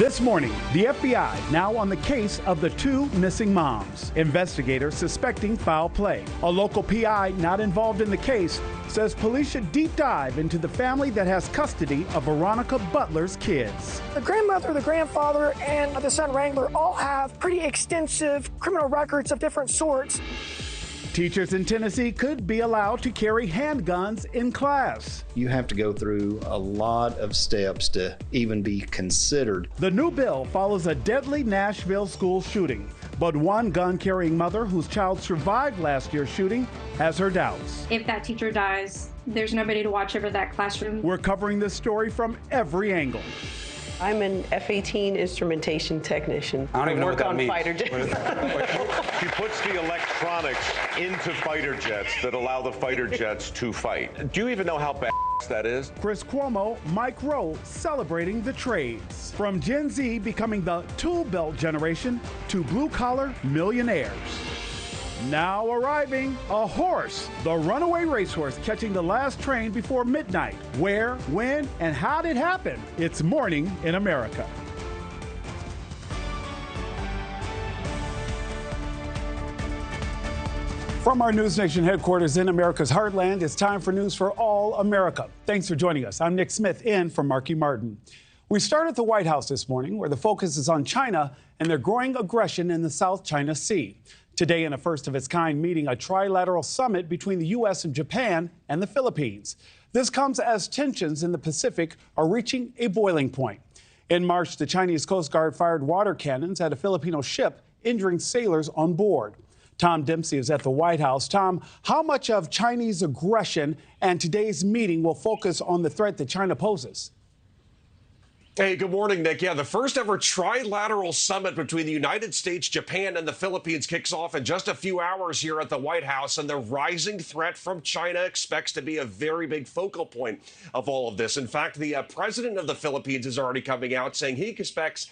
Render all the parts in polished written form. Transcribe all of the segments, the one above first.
This morning, the FBI now on the case of the two missing moms. Investigators suspecting foul play. A local PI not involved in the case says police should deep dive into the family that has custody of Veronica Butler's kids. The grandmother, the grandfather, and the son Wrangler all have pretty extensive criminal records of different sorts. Teachers in Tennessee could be allowed to carry handguns in class. You have to go through a lot of steps to even be considered. The new bill follows a deadly Nashville school shooting, but one gun-carrying mother whose child survived last year's shooting has her doubts. If that teacher dies, there's nobody to watch over that classroom. We're covering this story from every angle. I'm an F-18 instrumentation technician. I don't even know what that means. Fighter jets. She puts the electronics into fighter jets that allow the fighter jets to fight. Do you even know how bad that is? Chris CUOMO, Mike Rowe celebrating the trades. From Gen Z becoming the tool belt generation to blue-collar millionaires. Now arriving, a horse, the runaway racehorse catching the last train before midnight. Where, when, and how did it happen? It's Morning in America. From our NewsNation headquarters in America's heartland, it's time for News for All America. Thanks for joining us. I'm Nick Smith in for Marky Martin. We start at the White House this morning, where the focus is on China and their growing aggression in the South China Sea. Today, in a first-of-its-kind meeting, a trilateral summit between the U.S. and Japan and the Philippines. This comes as tensions in the Pacific are reaching a boiling point. In March, the Chinese Coast Guard fired water cannons at a Filipino ship, injuring sailors on board. Tom Dempsey is at the White House. Tom, how much of Chinese aggression and today's meeting will focus on the threat that China poses? Hey, good morning, Nick. Yeah, the first ever trilateral summit between the United States, Japan, and the Philippines kicks off in just a few hours here at the White House, and the rising threat from China expects to be a very big focal point of all of this. In fact, the president of the Philippines is already coming out saying he expects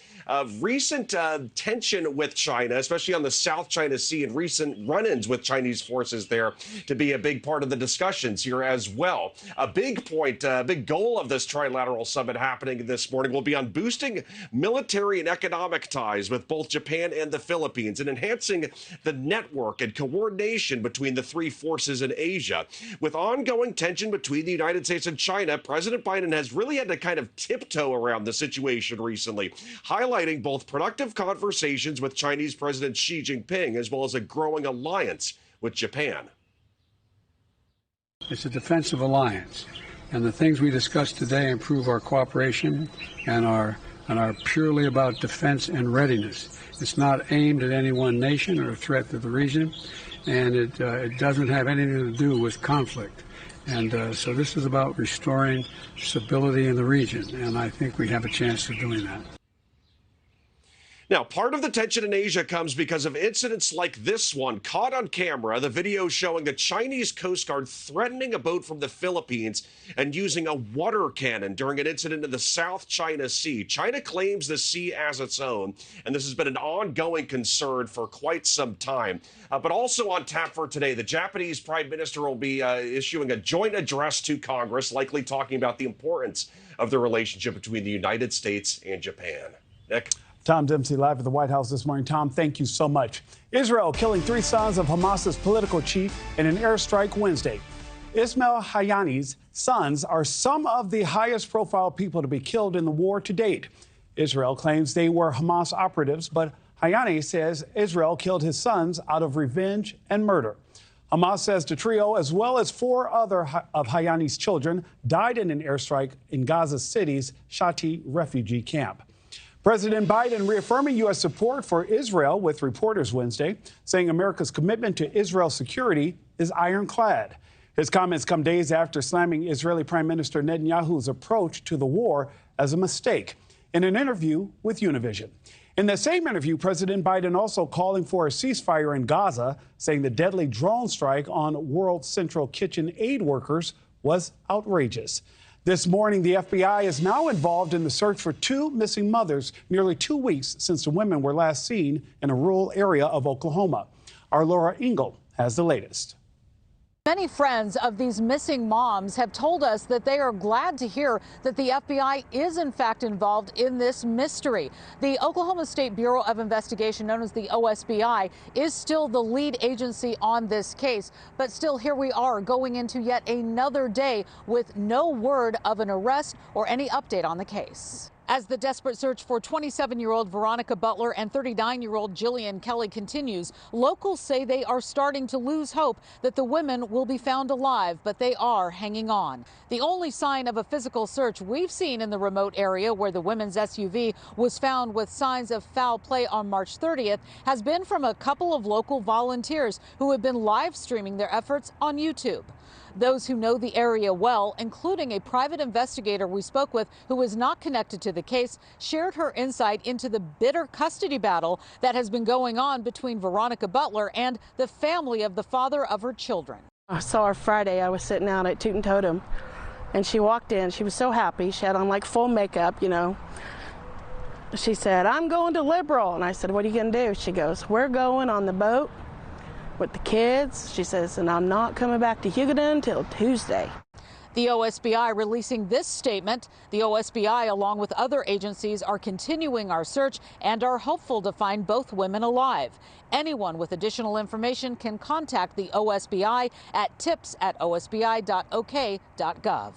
recent tension with China, especially on the South China Sea, and recent run-ins with Chinese forces there to be a big part of the discussions here as well. A big point, a big goal of this trilateral summit happening this morning will be on boosting military and economic ties with both Japan and the Philippines and enhancing the network and coordination between the three forces in Asia. With ongoing tension between the United States and China, President Biden has really had to kind of tiptoe around the situation recently, highlighting both productive conversations with Chinese President Xi Jinping as well as a growing alliance with Japan. It's a defensive alliance. And the things we discussed today improve our cooperation and are purely about defense and readiness. It's not aimed at any one nation or a threat to the region, and it doesn't have anything to do with conflict. And so this is about restoring stability in the region, and I think we have a chance of doing that. Now, part of the tension in Asia comes because of incidents like this one, caught on camera, the video showing the Chinese Coast Guard threatening a boat from the Philippines and using a water cannon during an incident in the South China Sea. China claims the sea as its own, and this has been an ongoing concern for quite some time. But also on tap for today, the Japanese Prime Minister will be issuing a joint address to Congress, likely talking about the importance of the relationship between the United States and Japan. Nick? Tom Dempsey live at the White House this morning. Tom, thank you so much. Israel killing 3 sons of Hamas's political chief in an airstrike Wednesday. Ismail Haniyeh's sons are some of the highest profile people to be killed in the war to date. Israel claims they were Hamas operatives, but Haniyeh says Israel killed his sons out of revenge and murder. Hamas says the trio, as well as 4 other of Haniyeh's children, died in an airstrike in Gaza City's Shati refugee camp. President Biden reaffirming U.S. support for Israel with reporters Wednesday, saying America's commitment to Israel's security is ironclad. His comments come days after slamming Israeli Prime Minister Netanyahu's approach to the war as a mistake in an interview with Univision. In the same interview, President Biden also calling for a ceasefire in Gaza, saying the deadly drone strike on World Central Kitchen aid workers was outrageous. This morning, the FBI is now involved in the search for 2 missing mothers nearly 2 weeks since the women were last seen in a rural area of Oklahoma. Our Laura Engel has the latest. Many friends of these missing moms have told us that they are glad to hear that the FBI is in fact involved in this mystery. The Oklahoma State Bureau of Investigation, known as the OSBI, is still the lead agency on this case. But still, here we are going into yet another day with no word of an arrest or any update on the case. As the desperate search for 27-year-old Veronica Butler and 39-year-old Jillian Kelly continues, locals say they are starting to lose hope that the women will be found alive, but they are hanging on. The only sign of a physical search we've seen in the remote area where the women's SUV was found with signs of foul play on March 30th has been from a couple of local volunteers who have been live streaming their efforts on YouTube. Those who know the area well, including a private investigator we spoke with who is not connected to the case, shared her insight into the bitter custody battle that has been going on between Veronica Butler and the family of the father of her children. I saw her Friday. I was sitting out at Toot and Totem, and she walked in. She was so happy. She had on like full makeup, you know. She said, "I'm going to Liberal." And I said, "What are you going to do?" She goes, "We're going on the boat with the kids," she says, "and I'm not coming back to Hugoton until Tuesday." The OSBI releasing this statement. The OSBI, along with other agencies, are continuing our search and are hopeful to find both women alive. Anyone with additional information can contact the OSBI at tips@osbi.ok.gov.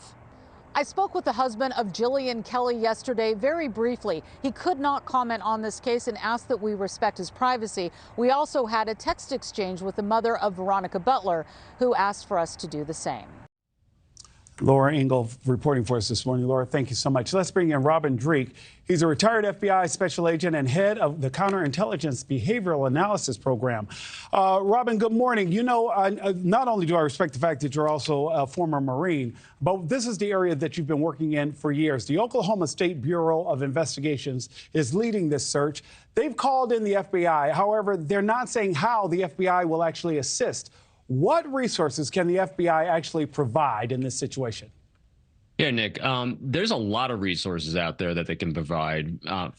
I spoke with the husband of Jillian Kelly yesterday very briefly. He could not comment on this case and asked that we respect his privacy. We also had a text exchange with the mother of Veronica Butler, who asked for us to do the same. Laura Engel reporting for us this morning. Laura, thank you so much. Let's bring in Robin Dreeke. He's a retired FBI special agent and head of the Counterintelligence Behavioral Analysis Program. Robin, good morning. You know, not only do I respect the fact that you're also a former Marine, but this is the area that you've been working in for years. The Oklahoma State Bureau of Investigations is leading this search. They've called in the FBI. However, they're not saying how the FBI will actually assist. What resources can the FBI actually provide in this situation? Yeah, Nick, there's a lot of resources out there that they can provide.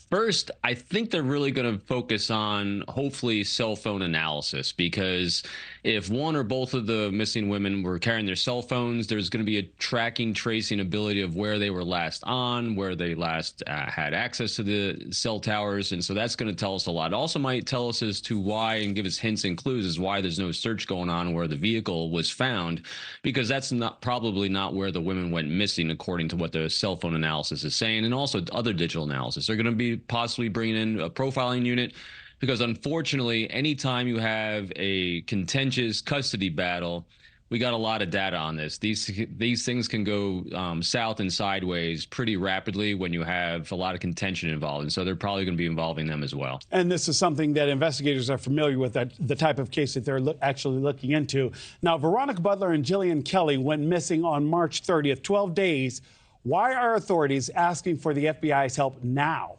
First, I think they're really going to focus on hopefully cell phone analysis, because if one or both of the missing women were carrying their cell phones, there's going to be a tracking, tracing ability of where they were last on, where they last had access to the cell towers. And so that's going to tell us a lot. It also might tell us as to why and give us hints and clues as why there's no search going on where the vehicle was found, because that's probably not where the women went missing, according to what the cell phone analysis is saying, and also other digital analysis. They're going to be possibly bringing in a profiling unit, because unfortunately, anytime you have a contentious custody battle, we got a lot of data on this. These things can go south and sideways pretty rapidly when you have a lot of contention involved, and so they're probably going to be involving them as well. And this is something that investigators are familiar with, the type of case that they're actually looking into. Now, Veronica Butler and Jillian Kelly went missing on March 30th, 12 days. Why are authorities asking for the FBI's help now?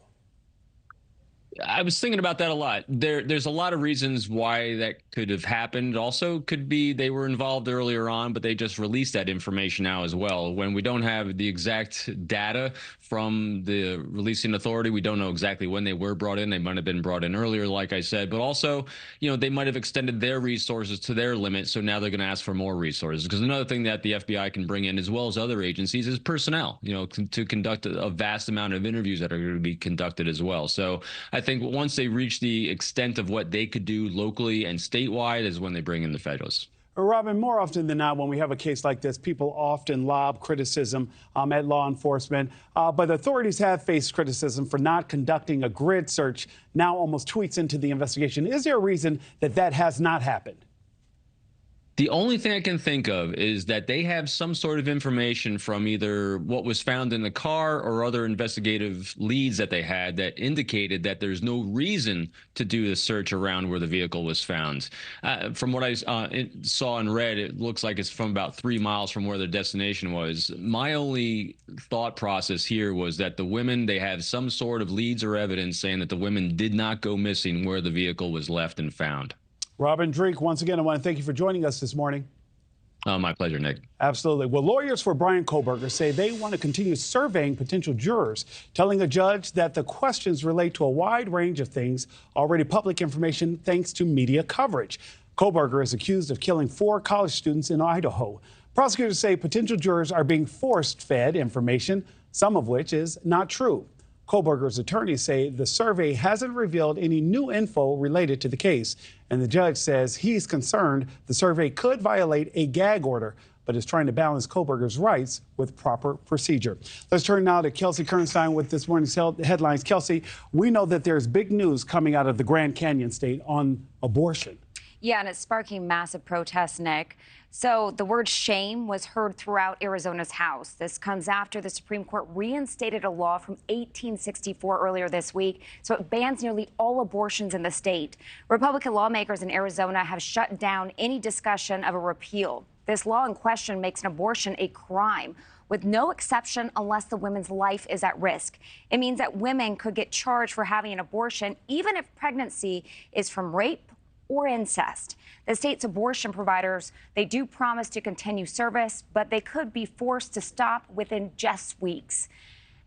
I was thinking about that a lot. There's a lot of reasons why that could have happened. Also could be they were involved earlier on, but they just released that information now as well. When we don't have the exact data from the releasing authority, we don't know exactly when they were brought in. They might have been brought in earlier, like I said, but also, you know, they might have extended their resources to their limit. So now they're going to ask for more resources, because another thing that the FBI can bring in, as well as other agencies, is personnel, you know, to conduct a vast amount of interviews that are going to be conducted as well. So I think once they reach the extent of what they could do locally and statewide is when they bring in the federalists. Robin, more often than not, when we have a case like this, people often lob criticism at law enforcement. But authorities have faced criticism for not conducting a grid search now almost 2 weeks into the investigation. Is there a reason that that has not happened? The only thing I can think of is that they have some sort of information from either what was found in the car or other investigative leads that they had that indicated that there's no reason to do the search around where the vehicle was found. From what I saw and read, it looks like it's from about 3 miles from where their destination was. My only thought process here was that the women, they have some sort of leads or evidence saying that the women did not go missing where the vehicle was left and found. Robin Dreeke, once again, I want to thank you for joining us this morning. My pleasure, Nick. Absolutely. Well, lawyers for Brian Kohberger say they want to continue surveying potential jurors, telling a judge that the questions relate to a wide range of things, already public information thanks to media coverage. Kohlberger is accused of killing 4 college students in Idaho. Prosecutors say potential jurors are being force-fed information, some of which is not true. Kohlberger's attorneys say the survey hasn't revealed any new info related to the case, and the judge says he's concerned the survey could violate a gag order, but is trying to balance Kohlberger's rights with proper procedure. Let's turn now to Kelsey Kernstein with this morning's headlines. Kelsey, we know that there's big news coming out of the Grand Canyon state on abortion. Yeah, and it's sparking massive protests, Nick. So the word shame was heard throughout Arizona's House. This comes after the Supreme Court reinstated a law from 1864 earlier this week, so it bans nearly all abortions in the state. Republican lawmakers in Arizona have shut down any discussion of a repeal. This law in question makes an abortion a crime, with no exception unless the woman's life is at risk. It means that women could get charged for having an abortion, even if pregnancy is from rape or incest. The state's abortion providers, they do promise to continue service, but they could be forced to stop within just weeks.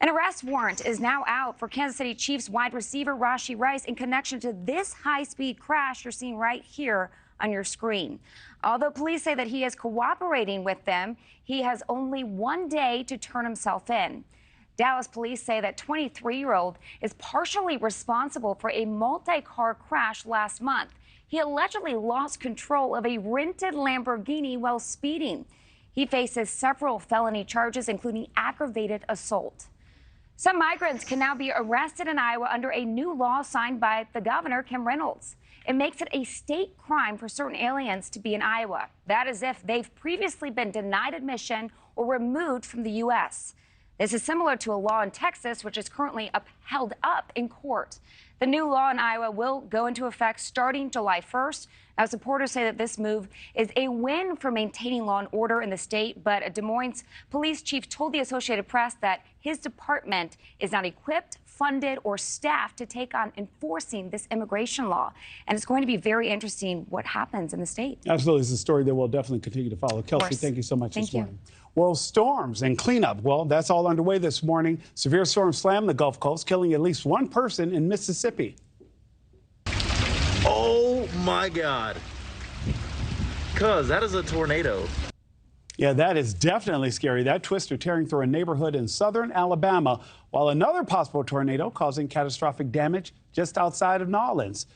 An arrest warrant is now out for Kansas City Chiefs wide receiver Rashee Rice in connection to this high-speed crash you're seeing right here on your screen. Although police say that he is cooperating with them, he has only 1 day to turn himself in. Dallas police say that 23-year-old is partially responsible for a multi-car crash last month. He allegedly lost control of a rented Lamborghini while speeding. He faces several felony charges, including aggravated assault. Some migrants can now be arrested in Iowa under a new law signed by the governor, Kim Reynolds. It makes it a state crime for certain aliens to be in Iowa. That is if they've previously been denied admission or removed from the U.S. This is similar to a law in Texas, which is currently held up in court. The new law in Iowa will go into effect starting July 1st. Now, supporters say that this move is a win for maintaining law and order in the state, but a Des Moines police chief told the Associated Press that his department is not equipped, funded, or staffed to take on enforcing this immigration law. And it's going to be very interesting what happens in the state. Absolutely. It's a story that we'll definitely continue to follow. Kelsey, thank you so much this morning. Well, storms and cleanup. Well, that's all underway this morning. Severe storms slammed the Gulf Coast, killing at least 1 person in Mississippi. Oh, my God. Cuz that is a tornado. Yeah, that is definitely scary. That twister tearing through a neighborhood in southern Alabama, while another possible tornado causing catastrophic damage just outside of New Orleans.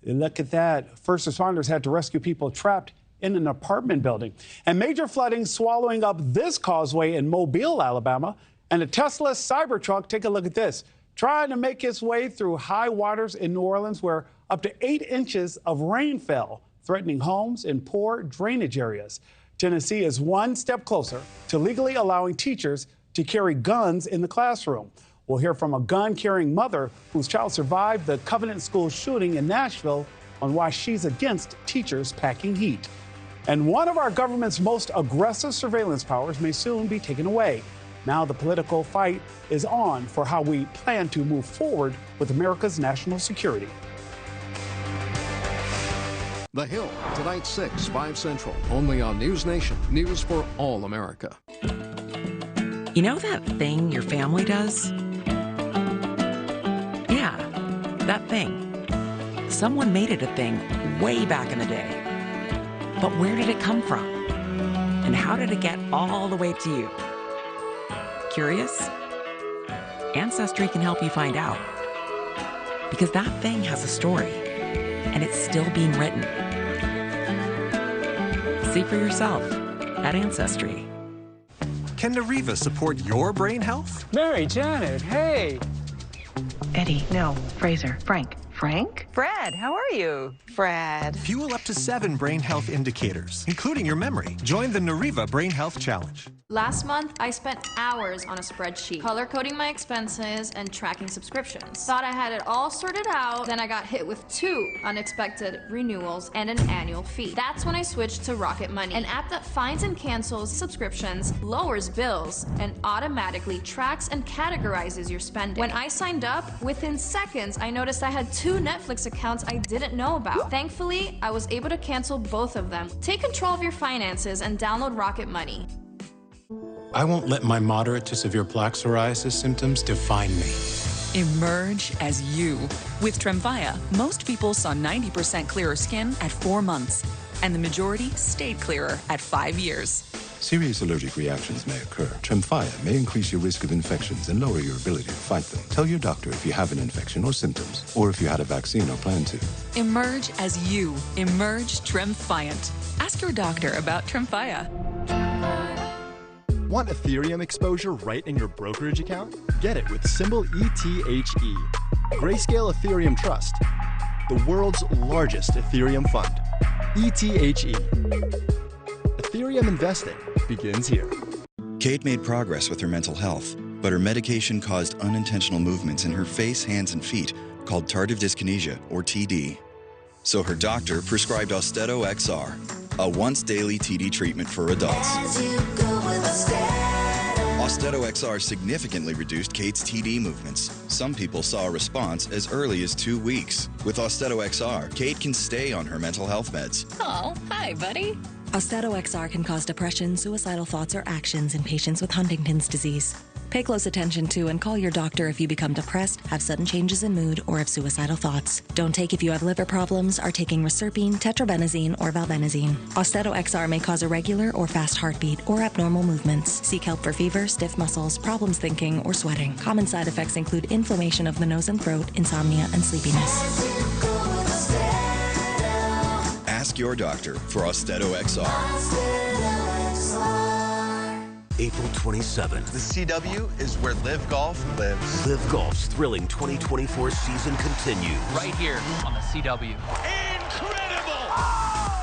Look at that. First responders had to rescue people trapped in an apartment building. And major flooding swallowing up this causeway in Mobile, Alabama. And a Tesla Cybertruck, take a look at this, trying to make its way through high waters in New Orleans where up to 8 inches of rain fell, threatening homes in poor drainage areas. Tennessee is one step closer to legally allowing teachers to carry guns in the classroom. We'll hear from a gun-carrying mother whose child survived the Covenant School shooting in Nashville on why she's against teachers packing heat. And one of our government's most aggressive surveillance powers may soon be taken away. Now the political fight is on for how we plan to move forward with America's national security. The Hill, tonight 6, 5 Central, only on NewsNation. News for all America. You know that thing your family does? Yeah, that thing. Someone made it a thing way back in the day. But where did it come from? And how did it get all the way to you? Curious? Ancestry can help you find out. Because that thing has a story, and it's still being written. See for yourself at Ancestry. Can Nariva support your brain health? Mary, Janet, hey. Eddie, no, Fraser, Frank. Frank? Fred, how are you? Fred. Fuel up to 7 brain health indicators, including your memory. Join the Nariva Brain Health Challenge. Last month, I spent hours on a spreadsheet, color-coding my expenses and tracking subscriptions. Thought I had it all sorted out, then I got hit with 2 unexpected renewals and an annual fee. That's when I switched to Rocket Money, an app that finds and cancels subscriptions, lowers bills, and automatically tracks and categorizes your spending. When I signed up, within seconds, I noticed I had 2 Netflix accounts I didn't know about. Thankfully, I was able to cancel both of them. Take control of your finances and download Rocket Money. I won't let my moderate to severe plaque psoriasis symptoms define me. Emerge as you. With Tremfya, most people saw 90% clearer skin at 4 months, and the majority stayed clearer at 5 years. Serious allergic reactions may occur. Tremfya may increase your risk of infections and lower your ability to fight them. Tell your doctor if you have an infection or symptoms, or if you had a vaccine or plan to. Emerge as you. Emerge Tremfyant. Ask your doctor about Tremfya. Want Ethereum exposure right in your brokerage account? Get it with symbol ETHE. Grayscale Ethereum Trust, the world's largest Ethereum fund. ETHE. Ethereum investing begins here. Kate made progress with her mental health, but her medication caused unintentional movements in her face, hands, and feet called tardive dyskinesia, or TD. So her doctor prescribed Austedo XR, a once-daily TD treatment for adults. Austedo XR significantly reduced Kate's TD movements. Some people saw a response as early as 2 weeks. With Austedo XR, Kate can stay on her mental health meds. Oh, hi, buddy. Austedo XR can cause depression, suicidal thoughts, or actions in patients with Huntington's disease. Pay close attention to and call your doctor if you become depressed, have sudden changes in mood, or have suicidal thoughts. Don't take if you have liver problems, are taking reserpine, tetrabenazine, or valbenazine. Austedo XR may cause irregular or fast heartbeat or abnormal movements. Seek help for fever, stiff muscles, problems thinking, or sweating. Common side effects include inflammation of the nose and throat, insomnia, and sleepiness. Ask your doctor for Austedo XR. April 27th. The CW is where Live Golf lives. Live Golf's thrilling 2024 season continues. Right here on the CW. Incredible!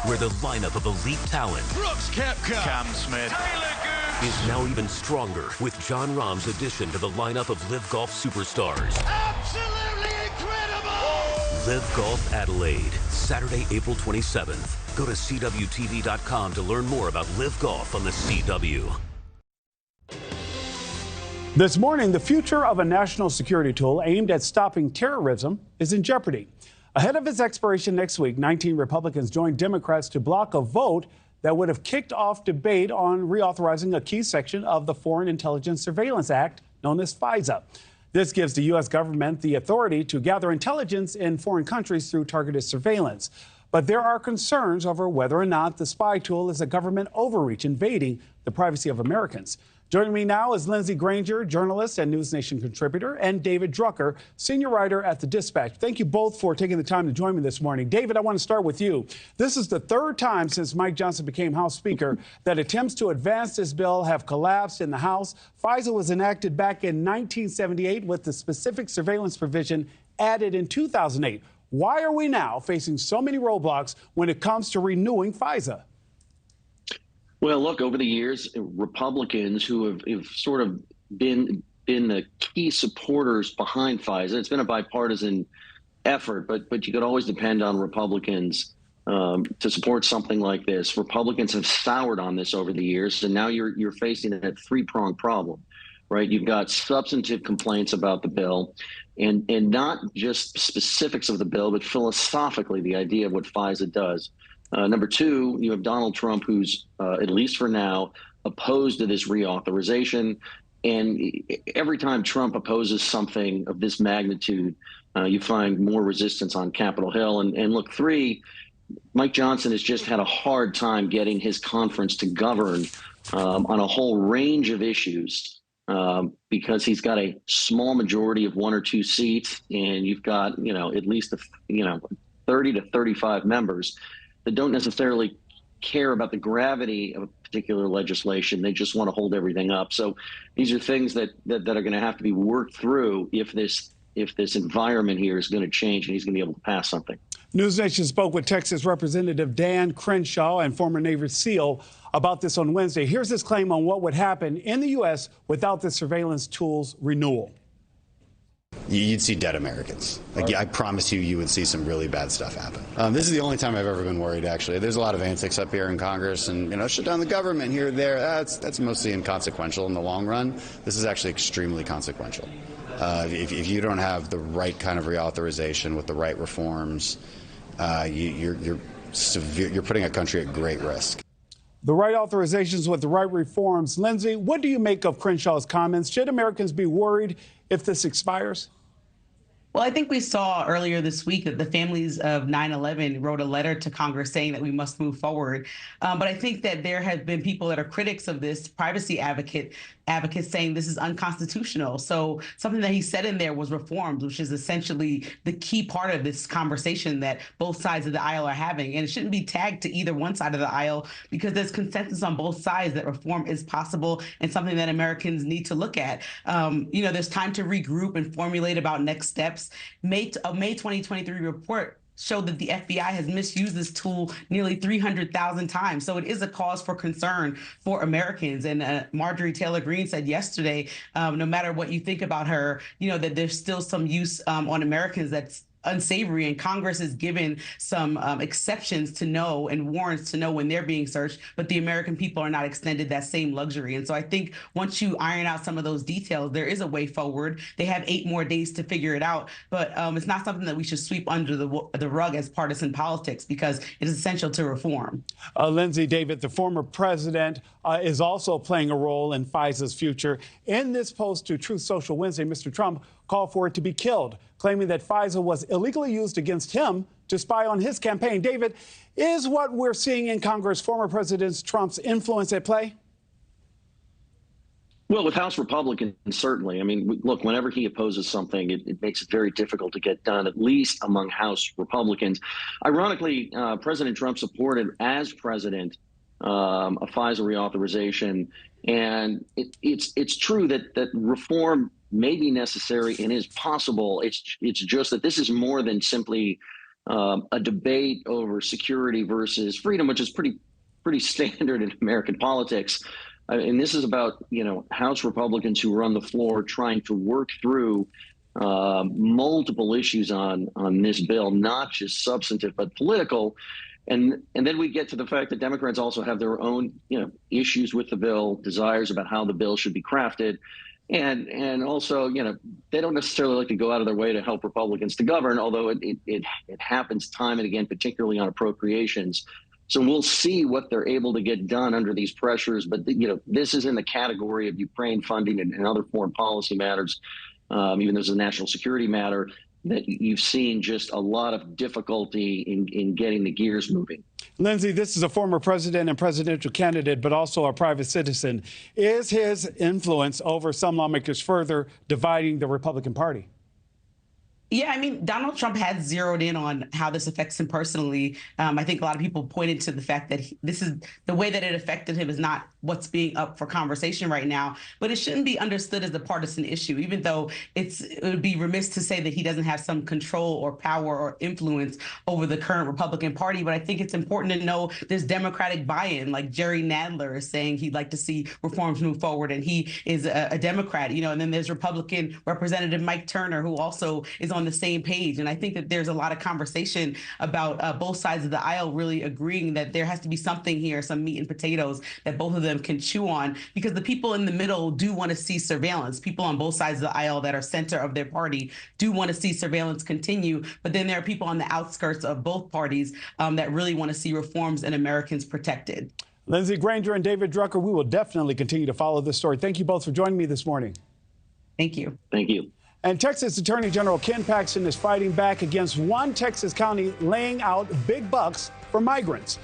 Where the lineup of elite talent, Brooks Koepka, Cam Smith, Taylor Gooch, is now even stronger with John Rahm's addition to the lineup of Live Golf superstars. Absolutely incredible! Live Golf Adelaide, Saturday, April 27th. Go to CWTV.com to learn more about Live Golf on the CW. This morning, the future of a national security tool aimed at stopping terrorism is in jeopardy. Ahead of its expiration next week, 19 Republicans joined Democrats to block a vote that would have kicked off debate on reauthorizing a key section of the Foreign Intelligence Surveillance Act, known as FISA. This gives the U.S. government the authority to gather intelligence in foreign countries through targeted surveillance. But there are concerns over whether or not the spy tool is a government overreach invading the privacy of Americans. Joining me now is Lindsey Granger, journalist and NewsNation contributor, and David Drucker, senior writer at The Dispatch. Thank you both for taking the time to join me this morning. David, I want to start with you. This is the third time since Mike Johnson became House Speaker that attempts to advance this bill have collapsed in the House. FISA was enacted back in 1978 with the specific surveillance provision added in 2008. Why are we now facing so many roadblocks when it comes to renewing FISA? Well, look, over the years, Republicans who have sort of been the key supporters behind FISA, it's been a bipartisan effort, but you could always depend on Republicans to support something like this. Republicans have soured on this over the years, and now you're facing a three-pronged problem, right? You've got substantive complaints about the bill, and not just specifics of the bill, but philosophically the idea of what FISA does. Number two, you have Donald Trump, who's, at least for now, opposed to this reauthorization. And every time Trump opposes something of this magnitude, you find more resistance on Capitol Hill. And look, three, Mike Johnson has just had a hard time getting his conference to govern on a whole range of issues because he's got a small majority of 1 or 2 seats, and you've got, at least, 30 to 35 members that don't necessarily care about the gravity of a particular legislation. They just want to hold everything up. So these are things that are going to have to be worked through if this environment here is going to change and he's going to be able to pass something. NewsNation spoke with Texas Representative Dan Crenshaw and former Navy SEAL about this on Wednesday. Here's his claim on what would happen in the U.S. without the surveillance tool's renewal. You'd see dead Americans. I promise you would see some really bad stuff happen. This is the only time I've ever been worried, actually. There's a lot of antics up here in Congress and, shut down the government here or there. That's mostly inconsequential in the long run. This is actually extremely consequential. If you don't have the right kind of reauthorization with the right reforms, you're putting a country at great risk. The right authorizations with the right reforms. Lindsey, what do you make of Crenshaw's comments? Should Americans be worried if this expires? Well, I think we saw earlier this week that the families of 9/11 wrote a letter to Congress saying that we must move forward. But I think that there have been people that are critics of this, privacy advocates saying this is unconstitutional. So something that he said in there was reforms, which is essentially the key part of this conversation that both sides of the aisle are having. And it shouldn't be tagged to either one side of the aisle because there's consensus on both sides that reform is possible and something that Americans need to look at. There's time to regroup and formulate about next steps. A May 2023 report showed that the FBI has misused this tool nearly 300,000 times. So it is a cause for concern for Americans. And Marjorie Taylor Greene said yesterday, no matter what you think about her, that there's still some use on Americans that's unsavory, and Congress is given some exceptions to know and warrants to know when they're being searched, but the American people are not extended that same luxury. And so I think once you iron out some of those details, there is a way forward. They have 8 more days to figure it out, but it's not something that we should sweep under the rug as partisan politics because it is essential to reform. Lindsay, David, the former president is also playing a role in FISA's future. In this post to Truth Social Wednesday, Mr. Trump called for it to be killed, claiming that FISA was illegally used against him to spy on his campaign. David, is what we're seeing in Congress former President Trump's influence at play? Well, with House Republicans, certainly. I mean, look, whenever he opposes something, it makes it very difficult to get done, at least among House Republicans. Ironically, President Trump supported, as president, a FISA reauthorization. And it's true that reform may be necessary and is possible. It's just that this is more than simply a debate over security versus freedom, which is pretty standard in American politics. And this is about, House Republicans who are on the floor trying to work through multiple issues on this bill, not just substantive, but political. And then we get to the fact that Democrats also have their own, issues with the bill, desires about how the bill should be crafted. And also, they don't necessarily like to go out of their way to help Republicans to govern, although it happens time and again, particularly on appropriations. So we'll see what they're able to get done under these pressures. But, this is in the category of Ukraine funding and other foreign policy matters, even though there's a national security matter, that you've seen just a lot of difficulty in getting the gears moving. Lindsay, this is a former president and presidential candidate, but also a private citizen. Is his influence over some lawmakers further dividing the Republican Party? Yeah, I mean, Donald Trump has zeroed in on how this affects him personally. I think a lot of people pointed to the fact that this is the way that it affected him is not what's being up for conversation right now, but it shouldn't be understood as a partisan issue, even though it would be remiss to say that he doesn't have some control or power or influence over the current Republican Party. But I think it's important to know there's Democratic buy-in, like Jerry Nadler is saying he'd like to see reforms move forward, and he is a Democrat, and then there's Republican Representative Mike Turner, who also is on the same page. And I think that there's a lot of conversation about both sides of the aisle really agreeing that there has to be something here, some meat and potatoes that both of them can chew on, because the people in the middle do want to see surveillance. People on both sides of the aisle that are center of their party do want to see surveillance continue. But then there are people on the outskirts of both parties that really want to see reforms and Americans protected. Lindsey Granger and David Drucker, we will definitely continue to follow this story. Thank you both for joining me this morning. Thank you. Thank you. And Texas Attorney General Ken Paxton is fighting back against one Texas county laying out big bucks for migrants.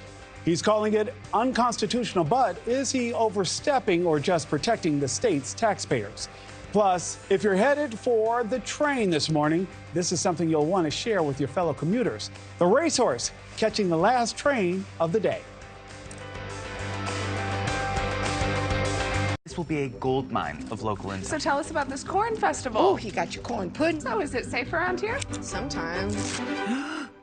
He's calling it unconstitutional, but is he overstepping or just protecting the state's taxpayers? Plus, if you're headed for the train this morning, this is something you'll want to share with your fellow commuters. The racehorse catching the last train of the day. This will be a gold mine of local income. So tell us about this corn festival. Oh, you got your corn pudding. So is it safe around here? Sometimes.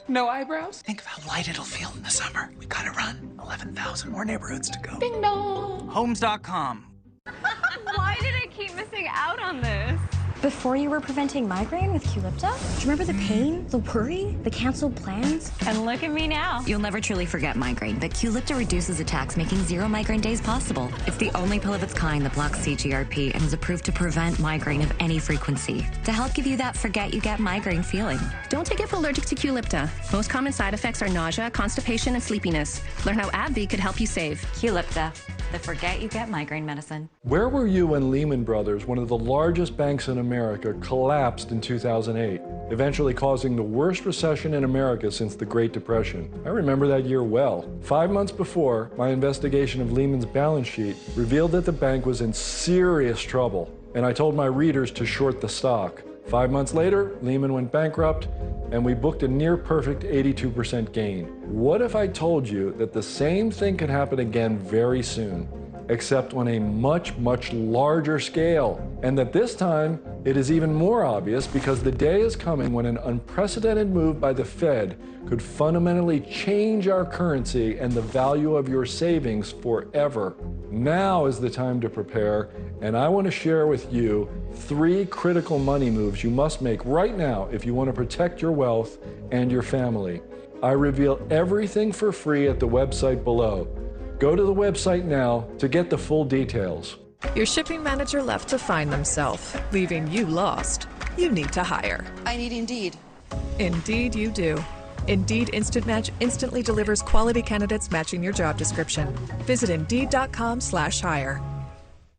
No eyebrows? Think of how light it'll feel in the summer. We gotta run 11,000 more neighborhoods to go. Ding dong. Homes.com. Why did I keep missing out on this? Before you were preventing migraine with Qulipta? Do you remember the pain, the worry, the canceled plans? And look at me now. You'll never truly forget migraine, but Qulipta reduces attacks, making 0 migraine days possible. It's the only pill of its kind that blocks CGRP and is approved to prevent migraine of any frequency, to help give you that forget you get migraine feeling. Don't take it if allergic to Qulipta. Most common side effects are nausea, constipation, and sleepiness. Learn how AbbVie could help you save. Qulipta. the forget you get migraine medicine. Where were you when Lehman Brothers, one of the largest banks in America, collapsed in 2008, eventually causing the worst recession in America since the Great Depression? I remember that year well. 5 months before, my investigation of Lehman's balance sheet revealed that the bank was in serious trouble, and I told my readers to short the stock. 5 months later, Lehman went bankrupt, and we booked a near-perfect 82% gain. What if I told you that the same thing could happen again very soon, except on a much, much larger scale, and that this time it is even more obvious because the day is coming when an unprecedented move by the Fed could fundamentally change our currency and the value of your savings forever. Now is the time to prepare, and I want to share with you 3 critical money moves you must make right now if you want to protect your wealth and your family. I reveal everything for free at the website below. Go to the website now to get the full details. Your shipping manager left to find themselves, leaving you lost. You need to hire. I need Indeed. Indeed you do. Indeed Instant Match instantly delivers quality candidates matching your job description. Visit Indeed.com/hire.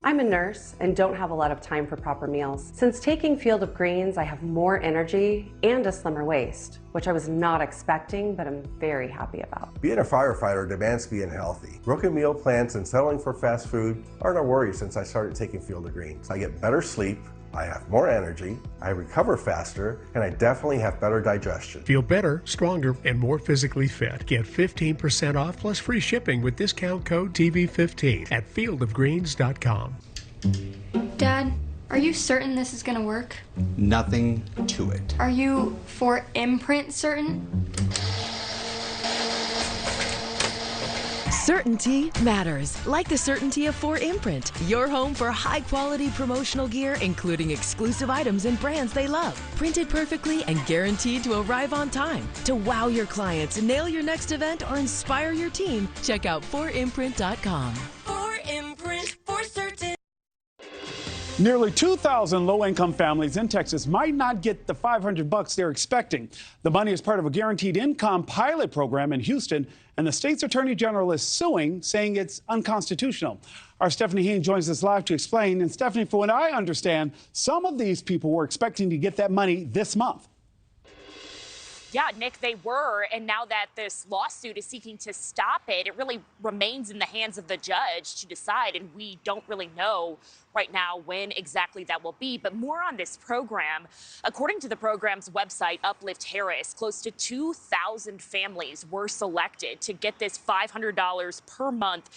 I'm a nurse and don't have a lot of time for proper meals. Since taking Field of Greens, I have more energy and a slimmer waist, which I was not expecting, but I'm very happy about. Being a firefighter demands being healthy. Broken meal plans and settling for fast food aren't a worry since I started taking Field of Greens. I get better sleep, I have more energy, I recover faster, and I definitely have better digestion. Feel better, stronger, and more physically fit. Get 15% off plus free shipping with discount code TV15 at fieldofgreens.com. Dad, are you certain this is gonna work? Nothing to it. Are you for imprint certain? Certainty matters, like the certainty of 4imprint, your home for high-quality promotional gear, including exclusive items and brands they love. Printed perfectly and guaranteed to arrive on time. To wow your clients, nail your next event, or inspire your team, check out 4imprint.com. 4imprint, for certain. Nearly 2,000 low-income families in Texas might not get the $500 they're expecting. The money is part of a guaranteed income pilot program in Houston, and the state's attorney general is suing, saying it's unconstitutional. Our Stephanie Haynes joins us live to explain. And Stephanie, from what I understand, some of these people were expecting to get that money this month. Yeah, Nick, they were. And now that this lawsuit is seeking to stop it, it really remains in the hands of the judge to decide. And we don't really know right now when exactly that will be. But more on this program. According to the program's website, Uplift Harris, close to 2,000 families were selected to get this $500 per month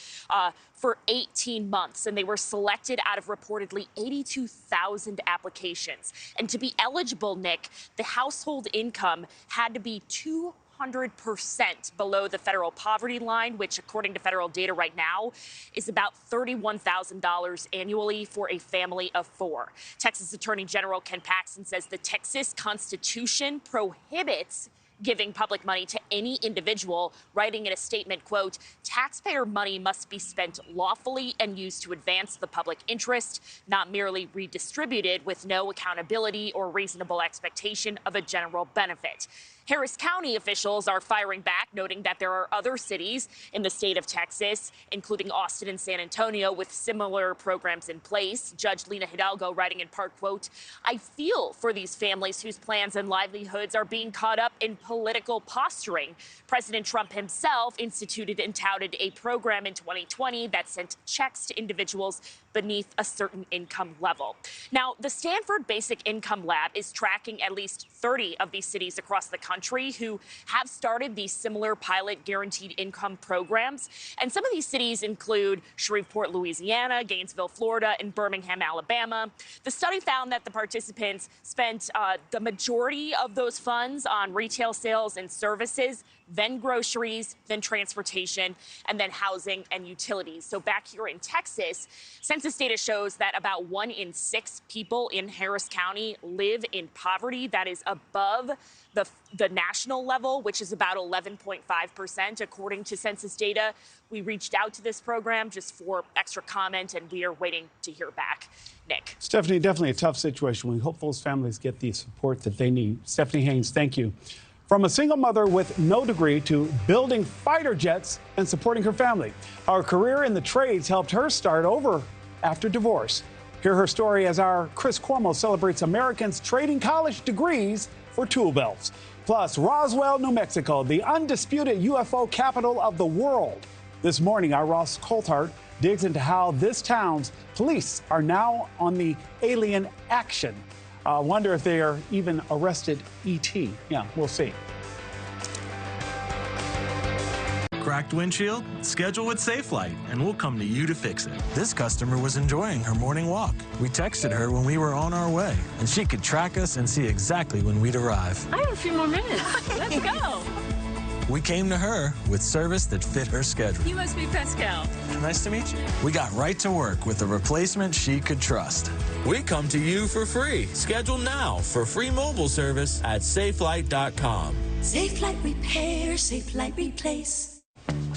for 18 months. And they were selected out of reportedly 82,000 applications. And to be eligible, Nick, the household income had to be 200% below the federal poverty line, which, according to federal data right now, is about $31,000 annually for a family of 4. Texas Attorney General Ken Paxton says the Texas Constitution prohibits giving public money to any individual, writing in a statement, quote, taxpayer money must be spent lawfully and used to advance the public interest, not merely redistributed with no accountability or reasonable expectation of a general benefit. Harris County officials are firing back, noting that there are other cities in the state of Texas, including Austin and San Antonio, with similar programs in place. Judge Lina Hidalgo writing in part, quote, I feel for these families whose plans and livelihoods are being caught up in political posturing. President Trump himself instituted and touted a program in 2020 that sent checks to individuals beneath a certain income level. Now, the Stanford Basic Income Lab is tracking at least 30 of these cities across the country who have started these similar pilot guaranteed income programs. And some of these cities include Shreveport, Louisiana, Gainesville, Florida, and Birmingham, Alabama. The study found that the participants spent the majority of those funds on retail sales and services, then groceries, then transportation, and then housing and utilities. So back here in Texas, census data shows that about 1 in 6 people in Harris County live in poverty. That is above the national level, which is about 11.5%, according to census data. We reached out to this program just for extra comment, and we are waiting to hear back. Nick. Stephanie, definitely a tough situation. We hope those families get the support that they need. Stephanie Haynes, thank you. From a single mother with no degree to building fighter jets and supporting her family, her career in the trades helped her start over after divorce. Hear her story as our Chris Cuomo celebrates Americans trading college degrees for tool belts. Plus, Roswell, New Mexico, the undisputed UFO capital of the world. This morning, our Ross Coulthart digs into how this town's police are now on the alien action. I wonder if they are even arrested ET. Yeah, we'll see. Cracked windshield? Schedule with Safelite, and we'll come to you to fix it. This customer was enjoying her morning walk. We texted her when we were on our way, and she could track us and see exactly when we'd arrive. I have a few more minutes. Let's go. We came to her with service that fit her schedule. You must be Pascal. Nice to meet you. We got right to work with a replacement she could trust. We come to you for free. Schedule now for free mobile service at Safelite.com. Safelite Repair, Safelite Replace.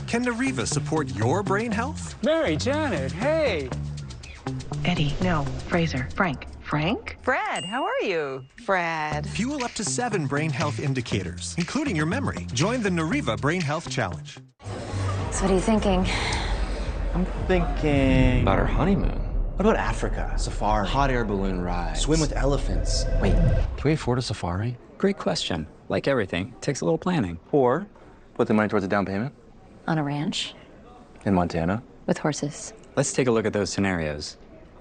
Can Nariva support your brain health? Mary, Janet, hey. Eddie, no. Fraser, Frank. Frank? Fred, how are you? Fred. Fuel up to 7 brain health indicators, including your memory. Join the Nariva Brain Health Challenge. So what are you thinking? I'm thinking about our honeymoon. What about Africa? Safari. Hot air balloon ride. Swim with elephants. Wait, can we afford a safari? Great question. Like everything, takes a little planning. Or put the money towards a down payment. On a ranch? In Montana? With horses. Let's take a look at those scenarios.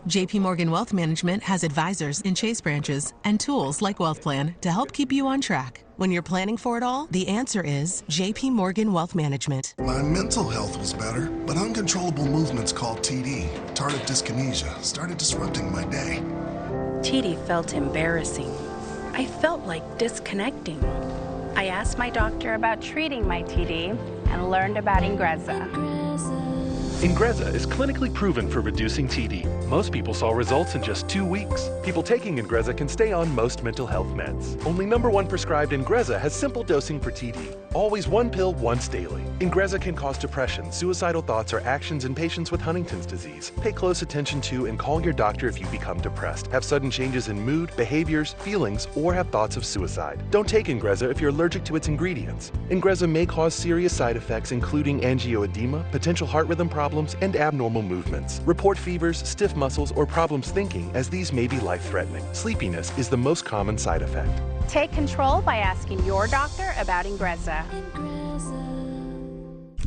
JP Morgan Wealth Management has advisors in Chase branches and tools like Wealth Plan to help keep you on track. When you're planning for it all, the answer is JP Morgan Wealth Management. My mental health was better, but uncontrollable movements called TD, tardive dyskinesia, started disrupting my day. TD felt embarrassing. I felt like disconnecting. I asked my doctor about treating my TD and learned about Ingrezza. Ingrezza is clinically proven for reducing TD. Most people saw results in just 2 weeks. People taking Ingrezza can stay on most mental health meds. Only #1 prescribed Ingrezza has simple dosing for TD. Always 1 pill once daily. Ingrezza can cause depression, suicidal thoughts, or actions in patients with Huntington's disease. Pay close attention to and call your doctor if you become depressed, have sudden changes in mood, behaviors, feelings, or have thoughts of suicide. Don't take Ingrezza if you're allergic to its ingredients. Ingrezza may cause serious side effects including angioedema, potential heart rhythm problems, and abnormal movements. Report fevers, stiff muscles, or problems thinking, as these may be life-threatening. Sleepiness is the most common side effect. Take control by asking your doctor about Ingrezza.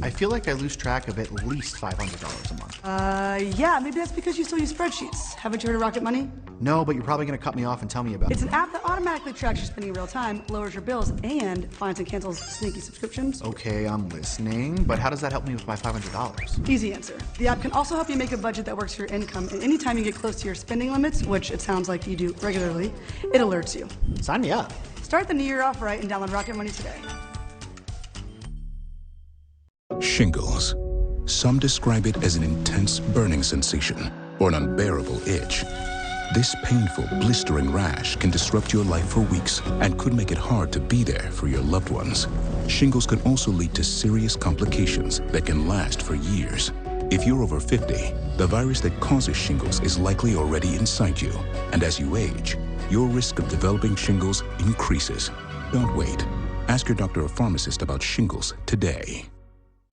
I feel like I lose track of at least $500 a month. Yeah, maybe that's because you still use spreadsheets. Haven't you heard of Rocket Money? No, but you're probably going to cut me off and tell me about it. It's an app that automatically tracks your spending in real time, lowers your bills, and finds and cancels sneaky subscriptions. Okay, I'm listening, but how does that help me with my $500? Easy answer. The app can also help you make a budget that works for your income, and anytime you get close to your spending limits, which it sounds like you do regularly, it alerts you. Sign me up. Start the new year off right and download Rocket Money today. Shingles. Some describe it as an intense burning sensation or an unbearable itch. This painful, blistering rash can disrupt your life for weeks and could make it hard to be there for your loved ones. Shingles can also lead to serious complications that can last for years. If you're over 50, the virus that causes shingles is likely already inside you, and as you age, your risk of developing shingles increases. Don't wait. Ask your doctor or pharmacist about shingles today.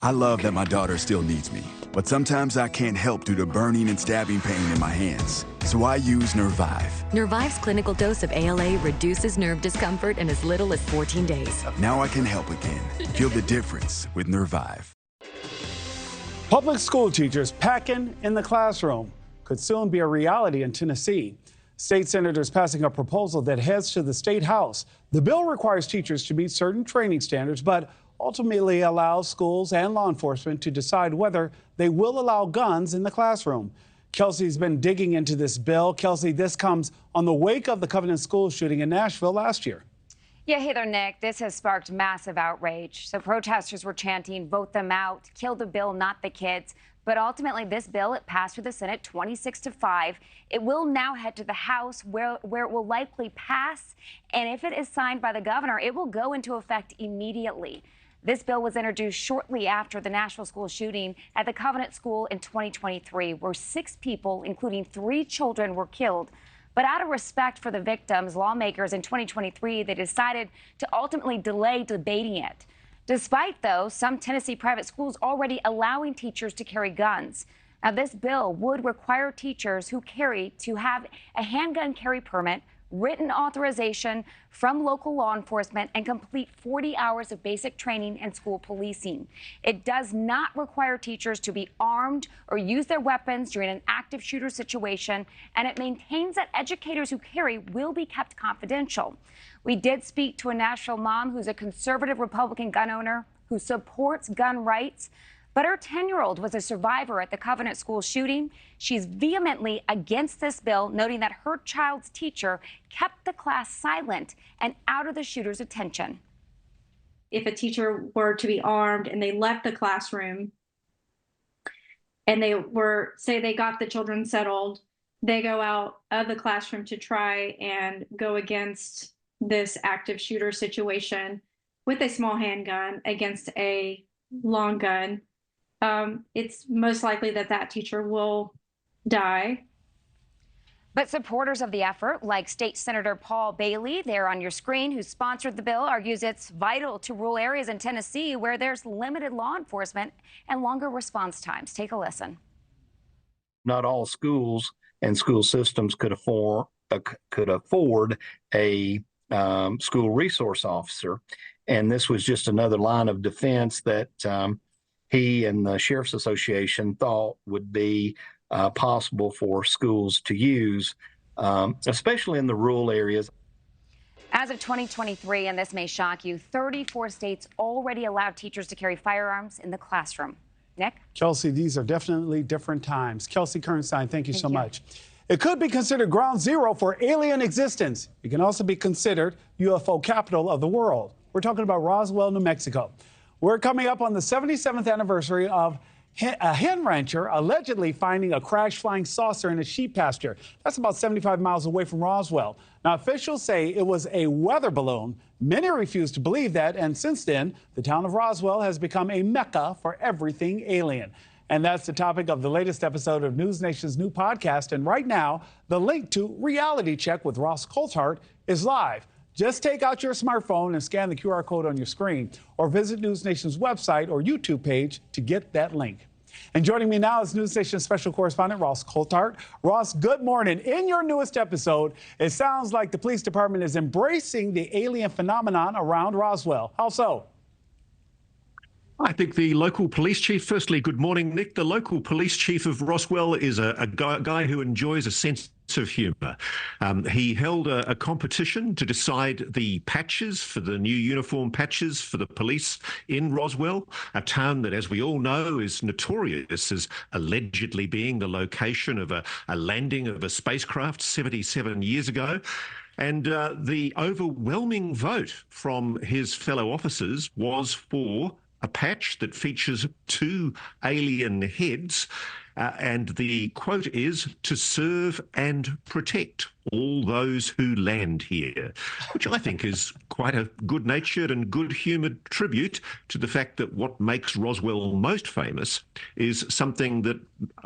I love that my daughter still needs me, but sometimes I can't help due to burning and stabbing pain in my hands. So I use Nervive. Nervive's clinical dose of ALA reduces nerve discomfort in as little as 14 days. Now I can help again. Feel the difference with Nervive. Public school teachers packing in the classroom could soon be a reality in Tennessee. State senators passing a proposal that heads to the state house. The bill requires teachers to meet certain training standards, but ultimately allows schools and law enforcement to decide whether they will allow guns in the classroom. Kelsey's been digging into this bill. Kelsey, this comes on the wake of the Covenant School shooting in Nashville last year. Yeah, hey there, Nick. This has sparked massive outrage. So protesters were chanting, vote them out, kill the bill, not the kids. But ultimately, this bill, it passed through the Senate 26-5. It will now head to the House where it will likely pass. And if it is signed by the governor, it will go into effect immediately. This bill was introduced shortly after the Nashville school shooting at the Covenant School in 2023, where 6 people, including 3 children, were killed. But out of respect for the victims, lawmakers in 2023, they decided to ultimately delay debating it. Despite, though, some Tennessee private schools already allowing teachers to carry guns. Now, this bill would require teachers who carry to have a handgun carry permit, written authorization from local law enforcement, and complete 40 hours of basic training and school policing. It does not require teachers to be armed or use their weapons during an active shooter situation, and it maintains that educators who carry will be kept confidential. We did speak to a Nashville mom who's a conservative Republican gun owner who supports gun rights. But her 10-year-old was a survivor at the Covenant School shooting. She's vehemently against this bill, noting that her child's teacher kept the class silent and out of the shooter's attention. If a teacher were to be armed and they left the classroom and they were, say they got the children settled, they go out of the classroom to try and go against this active shooter situation with a small handgun against a long gun, it's most likely that that teacher will die. But supporters of the effort, like State Senator Paul Bailey, there on your screen, who sponsored the bill, argues it's vital to rural areas in Tennessee where there's limited law enforcement and longer response times. Take a listen. Not all schools and school systems could afford a school resource officer, and this was just another line of defense that he and the Sheriff's Association thought would be possible for schools to use, especially in the rural areas. As of 2023, and this may shock you, 34 states already allow teachers to carry firearms in the classroom. Nick? Kelsey, these are definitely different times. Kelsey Kernstein, thank you so much. It could be considered ground zero for alien existence. It can also be considered UFO capital of the world. We're talking about Roswell, New Mexico. We're coming up on the 77th anniversary of a hen rancher allegedly finding a crash flying saucer in a sheep pasture. That's about 75 miles away from Roswell. Now, officials say it was a weather balloon. Many refuse to believe that, and since then, the town of Roswell has become a mecca for everything alien. And that's the topic of the latest episode of NewsNation's new podcast. And right now, the link to Reality Check with Ross Coulthart is live. Just take out your smartphone and scan the QR code on your screen, or visit NewsNation's website or YouTube page to get that link. And joining me now is NewsNation special correspondent Ross Coulthart. Ross, good morning. In your newest episode, it sounds like the police department is embracing the alien phenomenon around Roswell. How so? I think the local police chief, firstly, good morning, Nick. The local police chief of Roswell is a guy who enjoys a sense of humor. He held a competition to decide the patches for the new uniform patches for the police in Roswell, a town that, as we all know, is notorious as allegedly being the location of a landing of a spacecraft 77 years ago. And the overwhelming vote from his fellow officers was for a patch that features 2 alien heads, and the quote is, "to serve and protect all those who land here," which I think is quite a good-natured and good-humoured tribute to the fact that what makes Roswell most famous is something that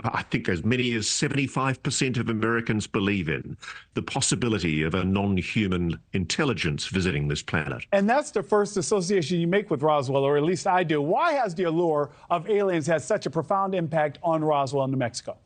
I think as many as 75% of Americans believe in, the possibility of a non-human intelligence visiting this planet. And that's the first association you make with Roswell, or at least I do. Why has the allure of aliens had such a profound impact on Roswell, New Mexico?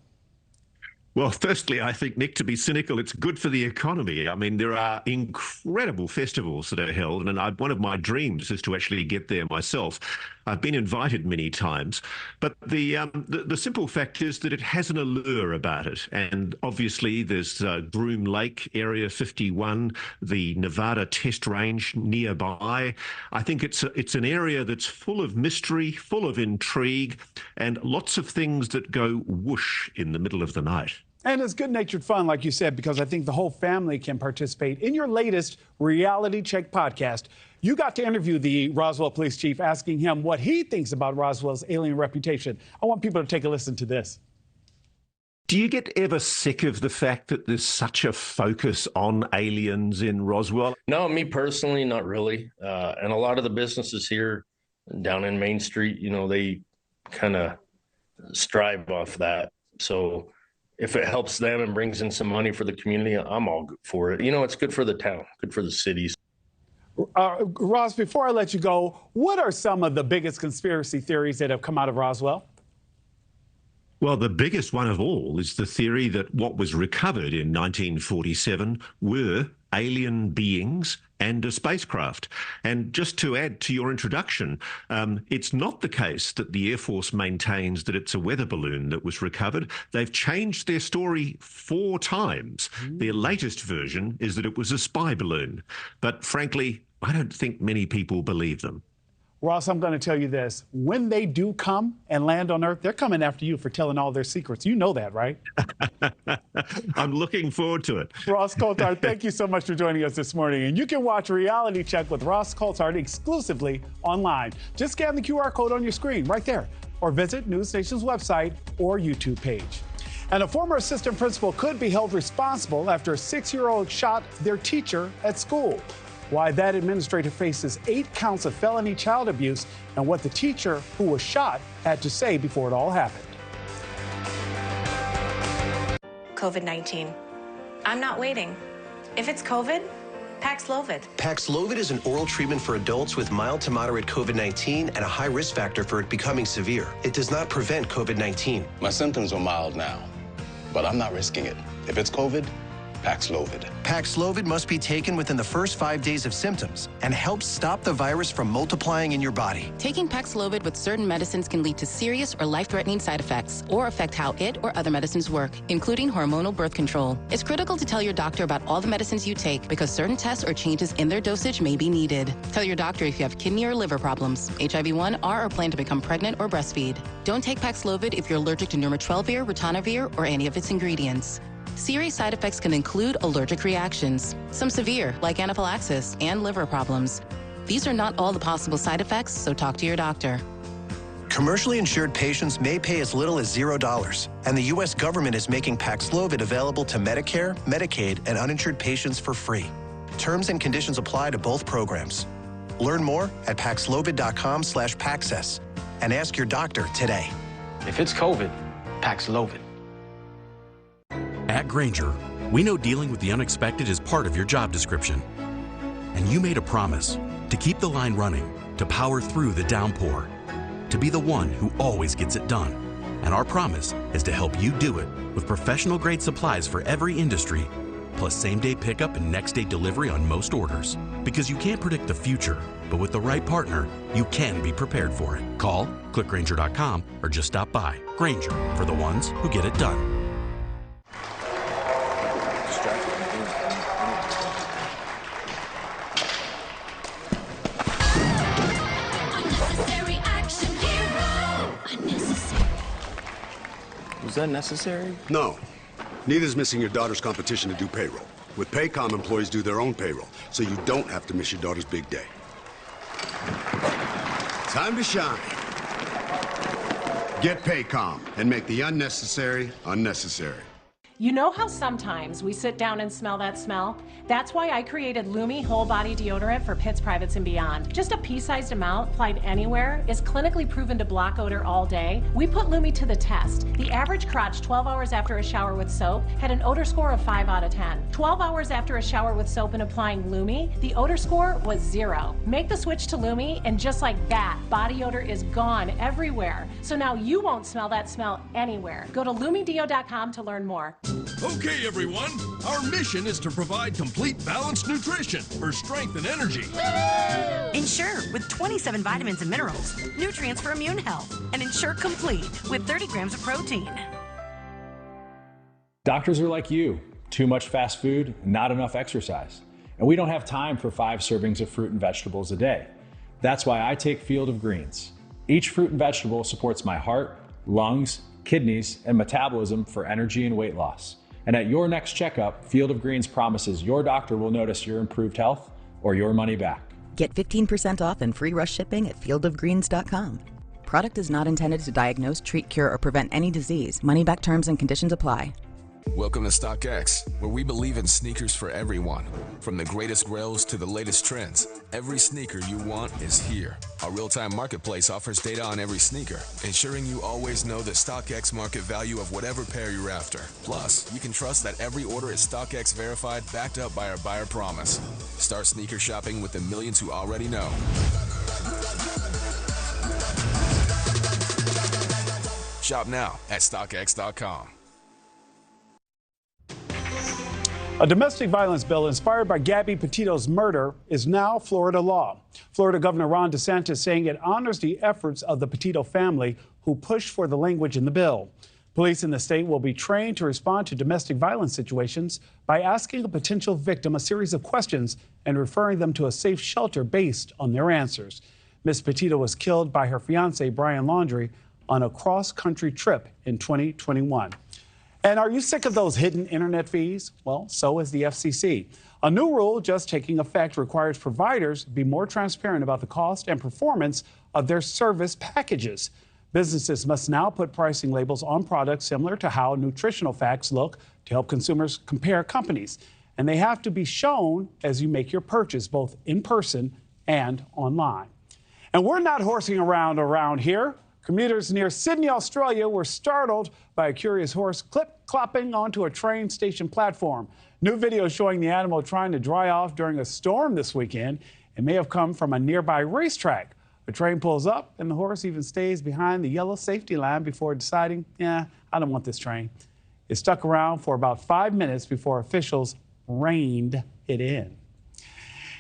Well, firstly, I think, Nick, to be cynical, it's good for the economy. I mean, there are incredible festivals that are held, and one of my dreams is to actually get there myself. I've been invited many times, but the simple fact is that it has an allure about it. And obviously, there's Groom Lake, Area 51, the Nevada test range nearby. I think it's an area that's full of mystery, full of intrigue, and lots of things that go whoosh in the middle of the night. And it's good-natured fun, like you said, because I think the whole family can participate. In your latest Reality Check podcast, you got to interview the Roswell police chief, asking him what he thinks about Roswell's alien reputation. I want people to take a listen to this. Do you get ever sick of the fact that there's such a focus on aliens in Roswell? No, me personally, not really. And a lot of the businesses here down in Main Street, you know, they kind of strive off that. So if it helps them and brings in some money for the community, I'm all good for it. You know, it's good for the town, good for the cities. Ross, before I let you go, what are some of the biggest conspiracy theories that have come out of Roswell? Well, the biggest one of all is the theory that what was recovered in 1947 were alien beings and a spacecraft. And just to add to your introduction, it's not the case that the Air Force maintains that it's a weather balloon that was recovered. They've changed their story 4 times. Their latest version is that it was a spy balloon. But frankly, I don't think many people believe them. Ross, I'm going to tell you this. When they do come and land on Earth, they're coming after you for telling all their secrets. You know that, right? I'm looking forward to it. Ross Coulthard, thank you so much for joining us this morning. And you can watch Reality Check with Ross Coulthard exclusively online. Just scan the QR code on your screen right there, or visit NewsNation's website or YouTube page. And a former assistant principal could be held responsible after a 6-year-old shot their teacher at school. Why that administrator faces 8 counts of felony child abuse and what the teacher who was shot had to say before it all happened. COVID-19. I'm not waiting. If it's COVID, Paxlovid. Paxlovid is an oral treatment for adults with mild to moderate COVID-19 and a high risk factor for it becoming severe. It does not prevent COVID-19. My symptoms are mild now, but I'm not risking it. If it's COVID, Paxlovid. Paxlovid must be taken within the first 5 days of symptoms and helps stop the virus from multiplying in your body. Taking Paxlovid with certain medicines can lead to serious or life-threatening side effects or affect how it or other medicines work, including hormonal birth control. It's critical to tell your doctor about all the medicines you take because certain tests or changes in their dosage may be needed. Tell your doctor if you have kidney or liver problems, HIV-1, or plan to become pregnant or breastfeed. Don't take Paxlovid if you're allergic to nirmatrelvir, ritonavir, or any of its ingredients. Serious side effects can include allergic reactions, some severe, like anaphylaxis, and liver problems. These are not all the possible side effects, so talk to your doctor. Commercially insured patients may pay as little as $0, and the U.S. government is making Paxlovid available to Medicare, Medicaid, and uninsured patients for free. Terms and conditions apply to both programs. Learn more at Paxlovid.com/Paxess and ask your doctor today. If it's COVID, Paxlovid. At Grainger, we know dealing with the unexpected is part of your job description. And you made a promise to keep the line running, to power through the downpour, to be the one who always gets it done. And our promise is to help you do it with professional-grade supplies for every industry, plus same-day pickup and next-day delivery on most orders. Because you can't predict the future, but with the right partner, you can be prepared for it. Call, click Grainger.com, or just stop by. Grainger, for the ones who get it done. Was that necessary? No. Neither is missing your daughter's competition to do payroll. With Paycom, employees do their own payroll, so you don't have to miss your daughter's big day. Time to shine. Get Paycom and make the unnecessary unnecessary. You know how sometimes we sit down and smell that smell? That's why I created Lumi Whole Body Deodorant for pits, privates, and beyond. Just a pea-sized amount applied anywhere is clinically proven to block odor all day. We put Lumi to the test. The average crotch 12 hours after a shower with soap had an odor score of 5 out of 10. 12 hours after a shower with soap and applying Lumi, the odor score was 0. Make the switch to Lumi, and just like that, body odor is gone everywhere. So now you won't smell that smell anywhere. Go to LumiDeo.com to learn more. Okay, everyone, our mission is to provide complete balanced nutrition for strength and energy. Ensure with 27 vitamins and minerals, nutrients for immune health, and Ensure Complete with 30 grams of protein. Doctors are like you, too much fast food, not enough exercise. And we don't have time for 5 servings of fruit and vegetables a day. That's why I take Field of Greens. Each fruit and vegetable supports my heart, lungs, kidneys, and metabolism for energy and weight loss. And at your next checkup, Field of Greens promises your doctor will notice your improved health or your money back. Get 15% off and free rush shipping at fieldofgreens.com. Product is not intended to diagnose, treat, cure, or prevent any disease. Money back terms and conditions apply. Welcome to StockX, where we believe in sneakers for everyone. From the greatest grails to the latest trends, Every sneaker you want is here. Our real-time marketplace offers data on every sneaker, ensuring you always know the StockX market value of whatever pair you're after. Plus, you can trust that every order is StockX verified, backed up by our buyer promise. Start sneaker shopping with the millions who already know. Shop now at StockX.com. A domestic violence bill inspired by Gabby Petito's murder is now Florida law. Florida Governor Ron DeSantis saying it honors the efforts of the Petito family who pushed for the language in the bill. Police in the state will be trained to respond to domestic violence situations by asking a potential victim a series of questions and referring them to a safe shelter based on their answers. Ms. Petito was killed by her fiancé, Brian Laundrie, on a cross-country trip in 2021. And are you sick of those hidden internet fees? Well, so is the FCC. A new rule just taking effect requires providers be more transparent about the cost and performance of their service packages. Businesses must now put pricing labels on products similar to how nutritional facts look to help consumers compare companies. And they have to be shown as you make your purchase, both in person and online. And we're not horsing around here. Commuters near Sydney, Australia were startled by a curious horse clip-clopping onto a train station platform. New video showing the animal trying to dry off during a storm this weekend. It may have come from a nearby racetrack. The train pulls up and the horse even stays behind the yellow safety line before deciding, I don't want this train. It stuck around for about 5 minutes before officials reined it in.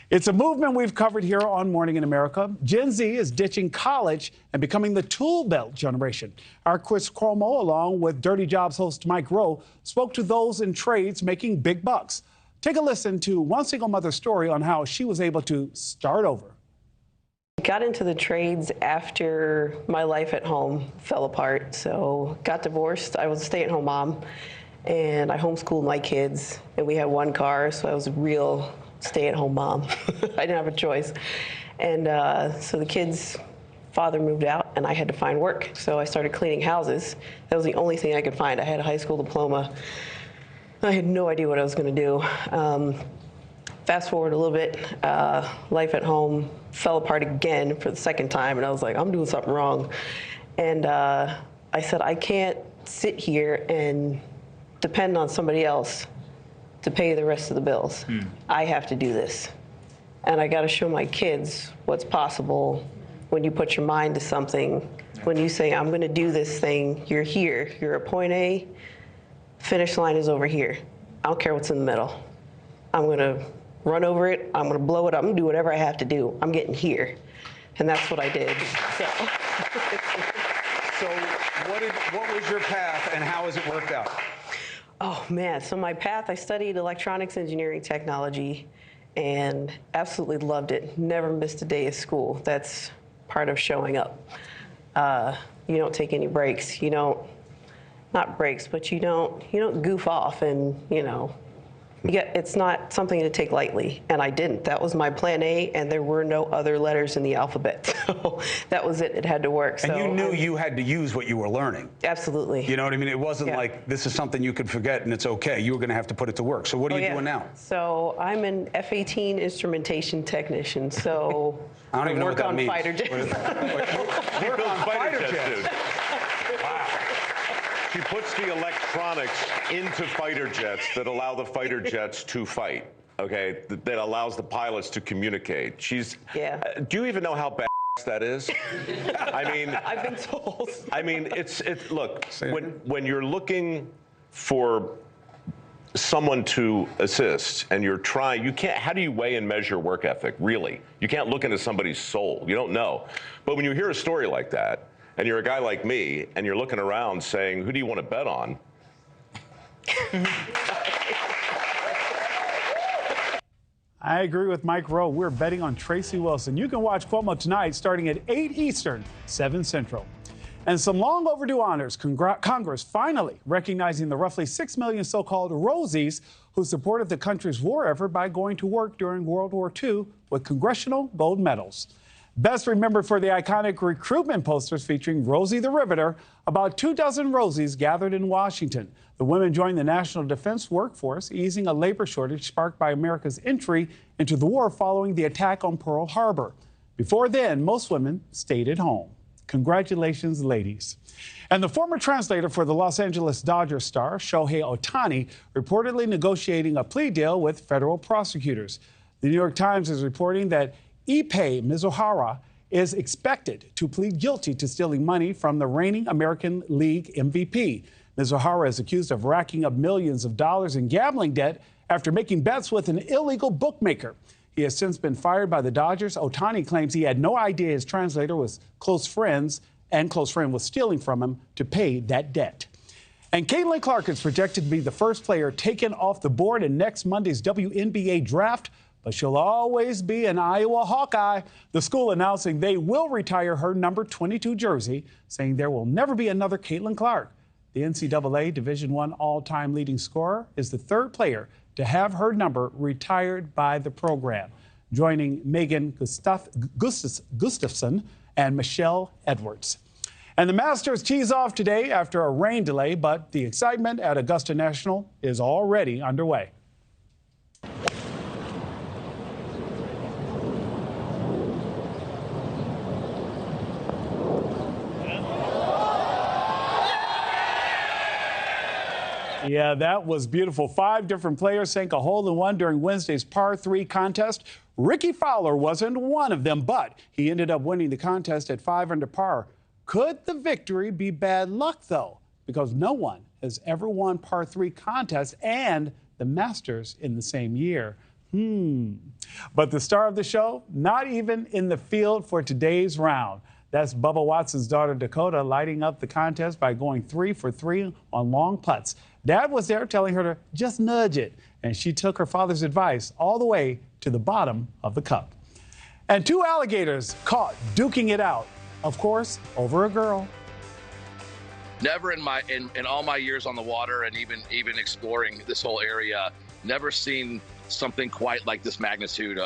It's a movement we've covered here on Morning in America. Gen Z is ditching college and becoming the tool belt generation. Our Chris Cuomo, along with Dirty Jobs host Mike Rowe, spoke to those in trades making big bucks. Take a listen to one single mother's story on how she was able to start over. Got into the trades after my life at home fell apart. So got divorced. I was a stay-at-home mom, and I homeschooled my kids, and we had one car, so I was a real stay-at-home mom. I didn't have a choice. And so the kids' father moved out and I had to find work. So I started cleaning houses. That was the only thing I could find. I had a high school diploma. I had no idea what I was going to do. Fast forward a little bit, life at home fell apart again for the second time, and I was like, I'm doing something wrong. And I said, I can't sit here and depend on somebody else to pay the rest of the bills. I have to do this. And I got to show my kids what's possible when you put your mind to something. When you say, I'm going to do this thing, you're here. You're at point A, finish line is over here. I don't care what's in the middle. I'm going to run over it. I'm going to blow it up. I'm going to do whatever I have to do. I'm getting here. And that's what I did. So what was your path and how has it worked out? Oh, man. So my path, I studied electronics engineering technology and absolutely loved it. Never missed a day of school. That's part of showing up. You don't take any breaks. You don't, not breaks, but you don't goof off and, it's not something to take lightly, and I didn't. That was my plan A, and there were no other letters in the alphabet. So that was it. It had to work. And you knew you had to use what you were learning. Absolutely. You know what I mean? It wasn't like this is something you could forget and it's okay. You were going to have to put it to work. So what are you doing now? So I'm an F-18 instrumentation technician. So I don't even know what that means. Fighter jets. Work on fighter jets. She puts the electronics into fighter jets that allow the fighter jets to fight, okay? That allows the pilots to communicate. She's, do you even know how bad that is? I mean, I've been told. I mean, look, when you're looking for someone to assist and you're trying, how do you weigh and measure work ethic, really? You can't look into somebody's soul. You don't know. But when you hear a story like that, and you're a guy like me, and you're looking around saying, who do you want to bet on? I agree with Mike Rowe. We're betting on Tracy Wilson. You can watch Cuomo tonight starting at 8 Eastern, 7 Central. And some long overdue honors. Congress finally recognizing the roughly 6 million so-called Rosies who supported the country's war effort by going to work during World War II with congressional gold medals. Best remembered for the iconic recruitment posters featuring Rosie the Riveter, about 24 Rosies gathered in Washington. The women joined the national defense workforce, easing a labor shortage sparked by America's entry into the war following the attack on Pearl Harbor. Before then, most women stayed at home. Congratulations, ladies. And the former translator for the Los Angeles Dodgers star, Shohei Ohtani, reportedly negotiating a plea deal with federal prosecutors. The New York Times is reporting that Ippei Mizuhara is expected to plead guilty to stealing money from the reigning American League MVP. Mizuhara is accused of racking up millions of dollars in gambling debt after making bets with an illegal bookmaker. He has since been fired by the Dodgers. Ohtani claims he had no idea his translator was close friend was stealing from him to pay that debt. And Caitlin Clark is projected to be the first player taken off the board in next Monday's WNBA draft, but she'll always be an Iowa Hawkeye. The school announcing they will retire her number 22 jersey, saying there will never be another Caitlin Clark. The NCAA Division I all-time leading scorer is the third player to have her number retired by the program, joining Megan Gustafson and Michelle Edwards. And the Masters tees off today after a rain delay, but the excitement at Augusta National is already underway. Yeah, that was beautiful. 5 different players sank a hole-in-one during Wednesday's par 3 contest. Ricky Fowler wasn't one of them, but he ended up winning the contest at 5 under par. Could the victory be bad luck, though? Because no one has ever won par 3 contests and the Masters in the same year. But the star of the show, not even in the field for today's round. That's Bubba Watson's daughter, Dakota, lighting up the contest by going 3 for 3 on long putts. Dad was there telling her to just nudge it, and she took her father's advice all the way to the bottom of the cup. And 2 alligators caught duking it out, of course, over a girl. Never in all my years on the water and even exploring this whole area, never seen something quite like this magnitude.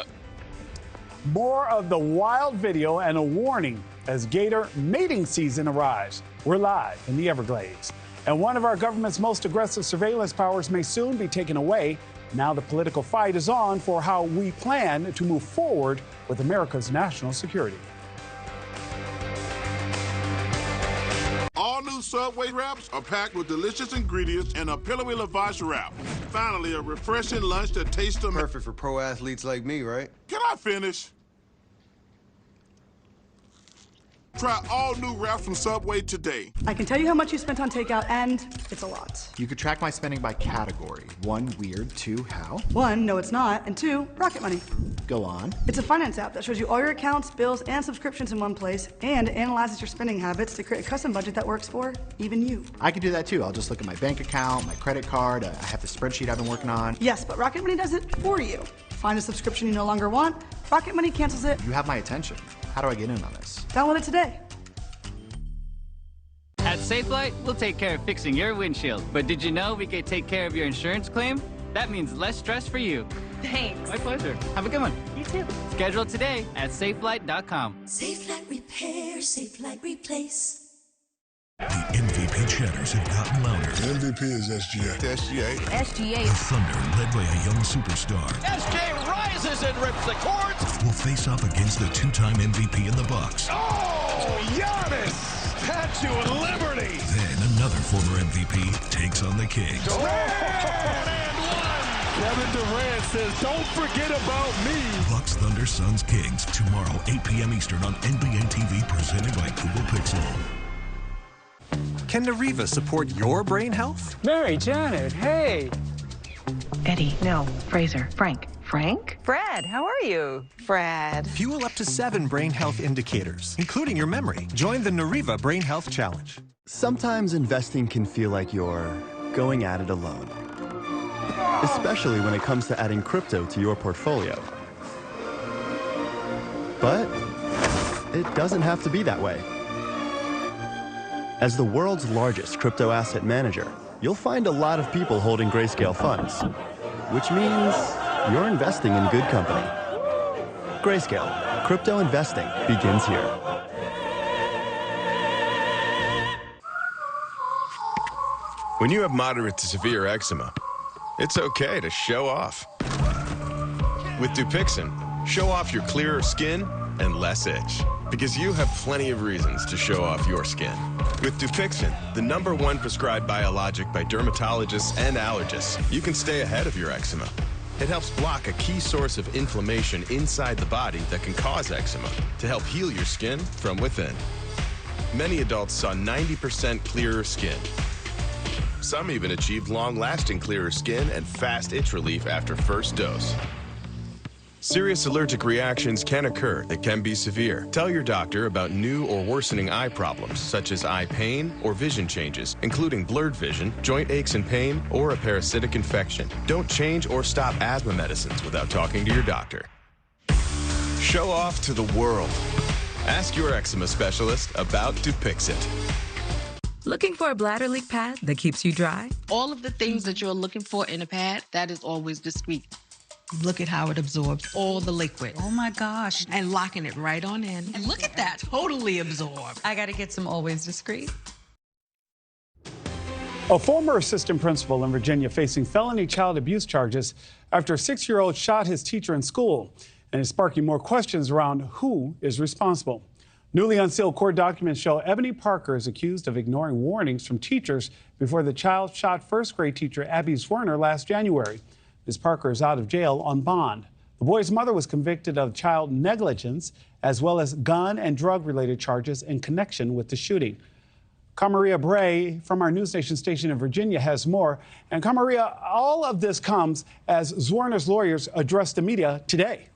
More of the wild video and a warning as gator mating season arrives. We're live in the Everglades. And one of our government's most aggressive surveillance powers may soon be taken away. Now the political fight is on for how we plan to move forward with America's national security. All new Subway wraps are packed with delicious ingredients and a pillowy lavash wrap. Finally, a refreshing lunch that tastes amazing. Perfect for pro athletes like me, right? Can I finish? Try all new wraps from Subway today. I can tell you how much you spent on takeout, and it's a lot. You could track my spending by category. 1, weird. 2, how? 1, no it's not, and 2, Rocket Money. Go on. It's a finance app that shows you all your accounts, bills, and subscriptions in one place, and analyzes your spending habits to create a custom budget that works for even you. I could do that too. I'll just look at my bank account, my credit card, I have the spreadsheet I've been working on. Yes, but Rocket Money does it for you. Find a subscription you no longer want, Rocket Money cancels it. You have my attention. How do I get in on this? Download it today. At Safelite, we'll take care of fixing your windshield. But did you know we could take care of your insurance claim? That means less stress for you. Thanks. My pleasure. Have a good one. You too. Schedule today at safelite.com. Safelite Repair, Safelite Replace. The MVP chatters have gotten louder. The MVP is SGA. SGA. The Thunder, led by a young superstar, SJ rises and rips the cords. will face off against the 2-time MVP in the Bucks. Oh, Giannis! Statue of Liberty! Then another former MVP takes on the Kings. Kevin Durant says, don't forget about me. Bucks, Thunder, Suns, Kings, tomorrow, 8 p.m. Eastern on NBA TV, presented by Google Pixel. Can Nariva support your brain health? Mary, Janet, hey. Eddie, no, Fraser, Frank. Frank? Fred, how are you? Fred. Fuel up to 7 brain health indicators, including your memory. Join the Nariva Brain Health Challenge. Sometimes investing can feel like you're going at it alone, especially when it comes to adding crypto to your portfolio. But it doesn't have to be that way. As the world's largest crypto asset manager, you'll find a lot of people holding Grayscale funds, which means you're investing in good company. Grayscale, Crypto investing begins here. When you have moderate to severe eczema, it's okay to show off. With Dupixent, show off your clearer skin and less itch, because you have plenty of reasons to show off your skin. With Dupixent, the #1 prescribed biologic by dermatologists and allergists, you can stay ahead of your eczema. It helps block a key source of inflammation inside the body that can cause eczema to help heal your skin from within. Many adults saw 90% clearer skin. Some even achieved long-lasting clearer skin and fast itch relief after first dose. Serious allergic reactions can occur that can be severe. Tell your doctor about new or worsening eye problems, such as eye pain or vision changes, including blurred vision, joint aches and pain, or a parasitic infection. Don't change or stop asthma medicines without talking to your doctor. Show off to the world. Ask your eczema specialist about Dupixent. Looking for a bladder leak pad that keeps you dry? All of the things that you're looking for in a pad, that is always discreet. Look at how it absorbs all the liquid. Oh my gosh. And locking it right on in. And look at that, totally absorbed. I gotta get some Always Discreet. A former assistant principal in Virginia facing felony child abuse charges after a 6-year-old shot his teacher in school, and is sparking more questions around who is responsible. Newly unsealed court documents show Ebony Parker is accused of ignoring warnings from teachers before the child shot first-grade teacher Abby Zwerner last January. Ms. Parker is out of jail on bond. The boy's mother was convicted of child negligence as well as gun and drug-related charges in connection with the shooting. Camaria Bray from our NewsNation station in Virginia has more. And Camaria, all of this comes as Zwerner's lawyers address the media today.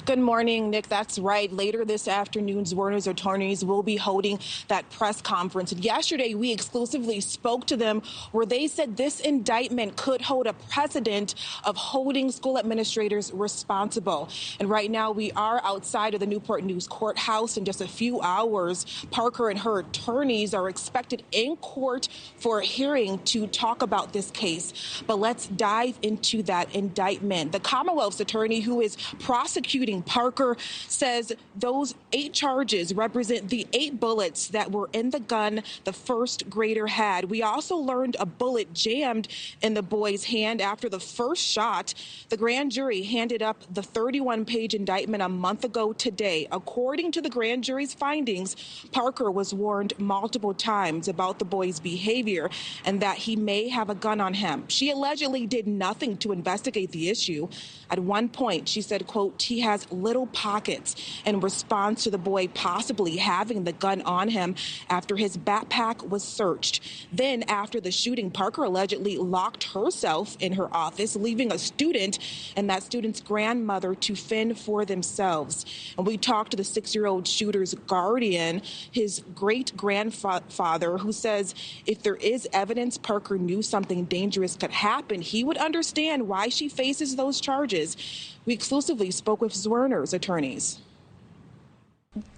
Good morning, Nick. That's right. Later this afternoon, Zwerner's attorneys will be holding that press conference. And yesterday, we exclusively spoke to them where they said this indictment could hold a precedent of holding school administrators responsible. And right now, we are outside of the Newport News courthouse. In just a few hours, Parker and her attorneys are expected in court for a hearing to talk about this case. But let's dive into that indictment. The Commonwealth's attorney who is prosecuting Parker says those 8 charges represent the 8 bullets that were in the gun the first grader had. We also learned a bullet jammed in the boy's hand after the first shot. The grand jury handed up the 31-page indictment a month ago today. According to the grand jury's findings, Parker was warned multiple times about the boy's behavior and that he may have a gun on him. She allegedly did nothing to investigate the issue. At one point, she said, quote, he has little pockets in response to the boy possibly having the gun on him after his backpack was searched. Then after the shooting, Parker allegedly locked herself in her office, leaving a student and that student's grandmother to fend for themselves. And we talked to the 6-year-old shooter's guardian, his great-grandfather, who says if there is evidence Parker knew something dangerous could happen, he would understand why she faces those charges. We exclusively spoke with Zwerner's attorneys.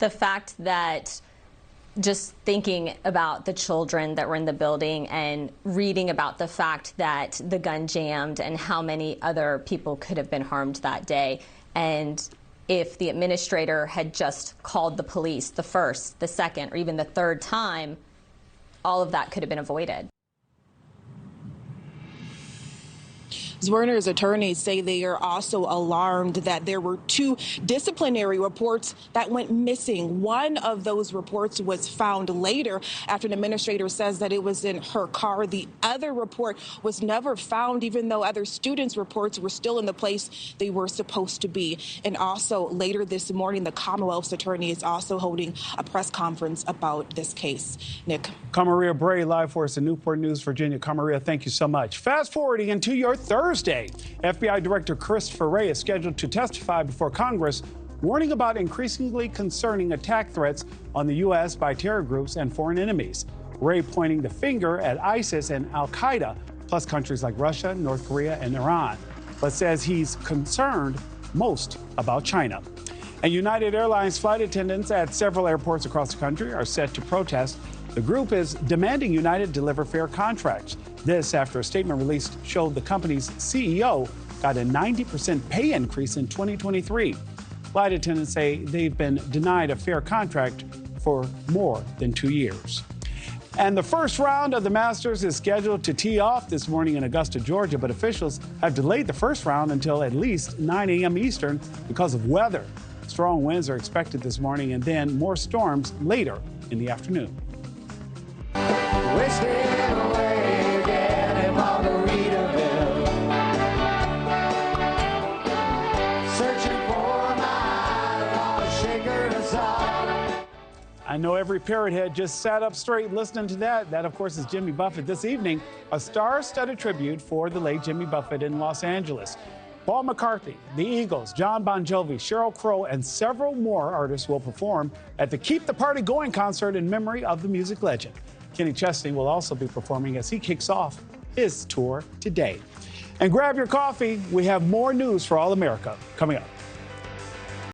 The fact that just thinking about the children that were in the building and reading about the fact that the gun jammed and how many other people could have been harmed that day, and if the administrator had just called the police the first, the second, or even the third time, all of that could have been avoided. Zwerner's attorneys say they are also alarmed that there were 2 disciplinary reports that went missing. One of those reports was found later after an administrator says that it was in her car. The other report was never found, even though other students' reports were still in the place they were supposed to be. And also later this morning, the Commonwealth's attorney is also holding a press conference about this case. Nick. Camaria Bray, live for us in Newport News, Virginia. Camaria, thank you so much. Fast forwarding into your Thursday. FBI Director Christopher Wray is scheduled to testify before Congress, warning about increasingly concerning attack threats on the U.S. by terror groups and foreign enemies. Wray pointing the finger at ISIS and al-Qaeda, plus countries like Russia, North Korea, and Iran, but says he's concerned most about China. And United Airlines flight attendants at several airports across the country are set to protest. The group is demanding United deliver fair contracts. This after a statement released showed the company's CEO got a 90% pay increase in 2023. Flight attendants say they've been denied a fair contract for more than 2 years. And the first round of the Masters is scheduled to tee off this morning in Augusta, Georgia, but officials have delayed the first round until at least 9 a.m. Eastern because of weather. Strong winds are expected this morning and then more storms later in the afternoon. I know every parrot head just sat up straight listening to that. That, of course, is Jimmy Buffett. This evening, a star-studded tribute for the late Jimmy Buffett in Los Angeles. Paul McCartney, the Eagles, John Bon Jovi, Sheryl Crow, and several more artists will perform at the Keep the Party Going concert in memory of the music legend. Kenny Chesney will also be performing as he kicks off his tour today. And grab your coffee. We have more news for all America coming up.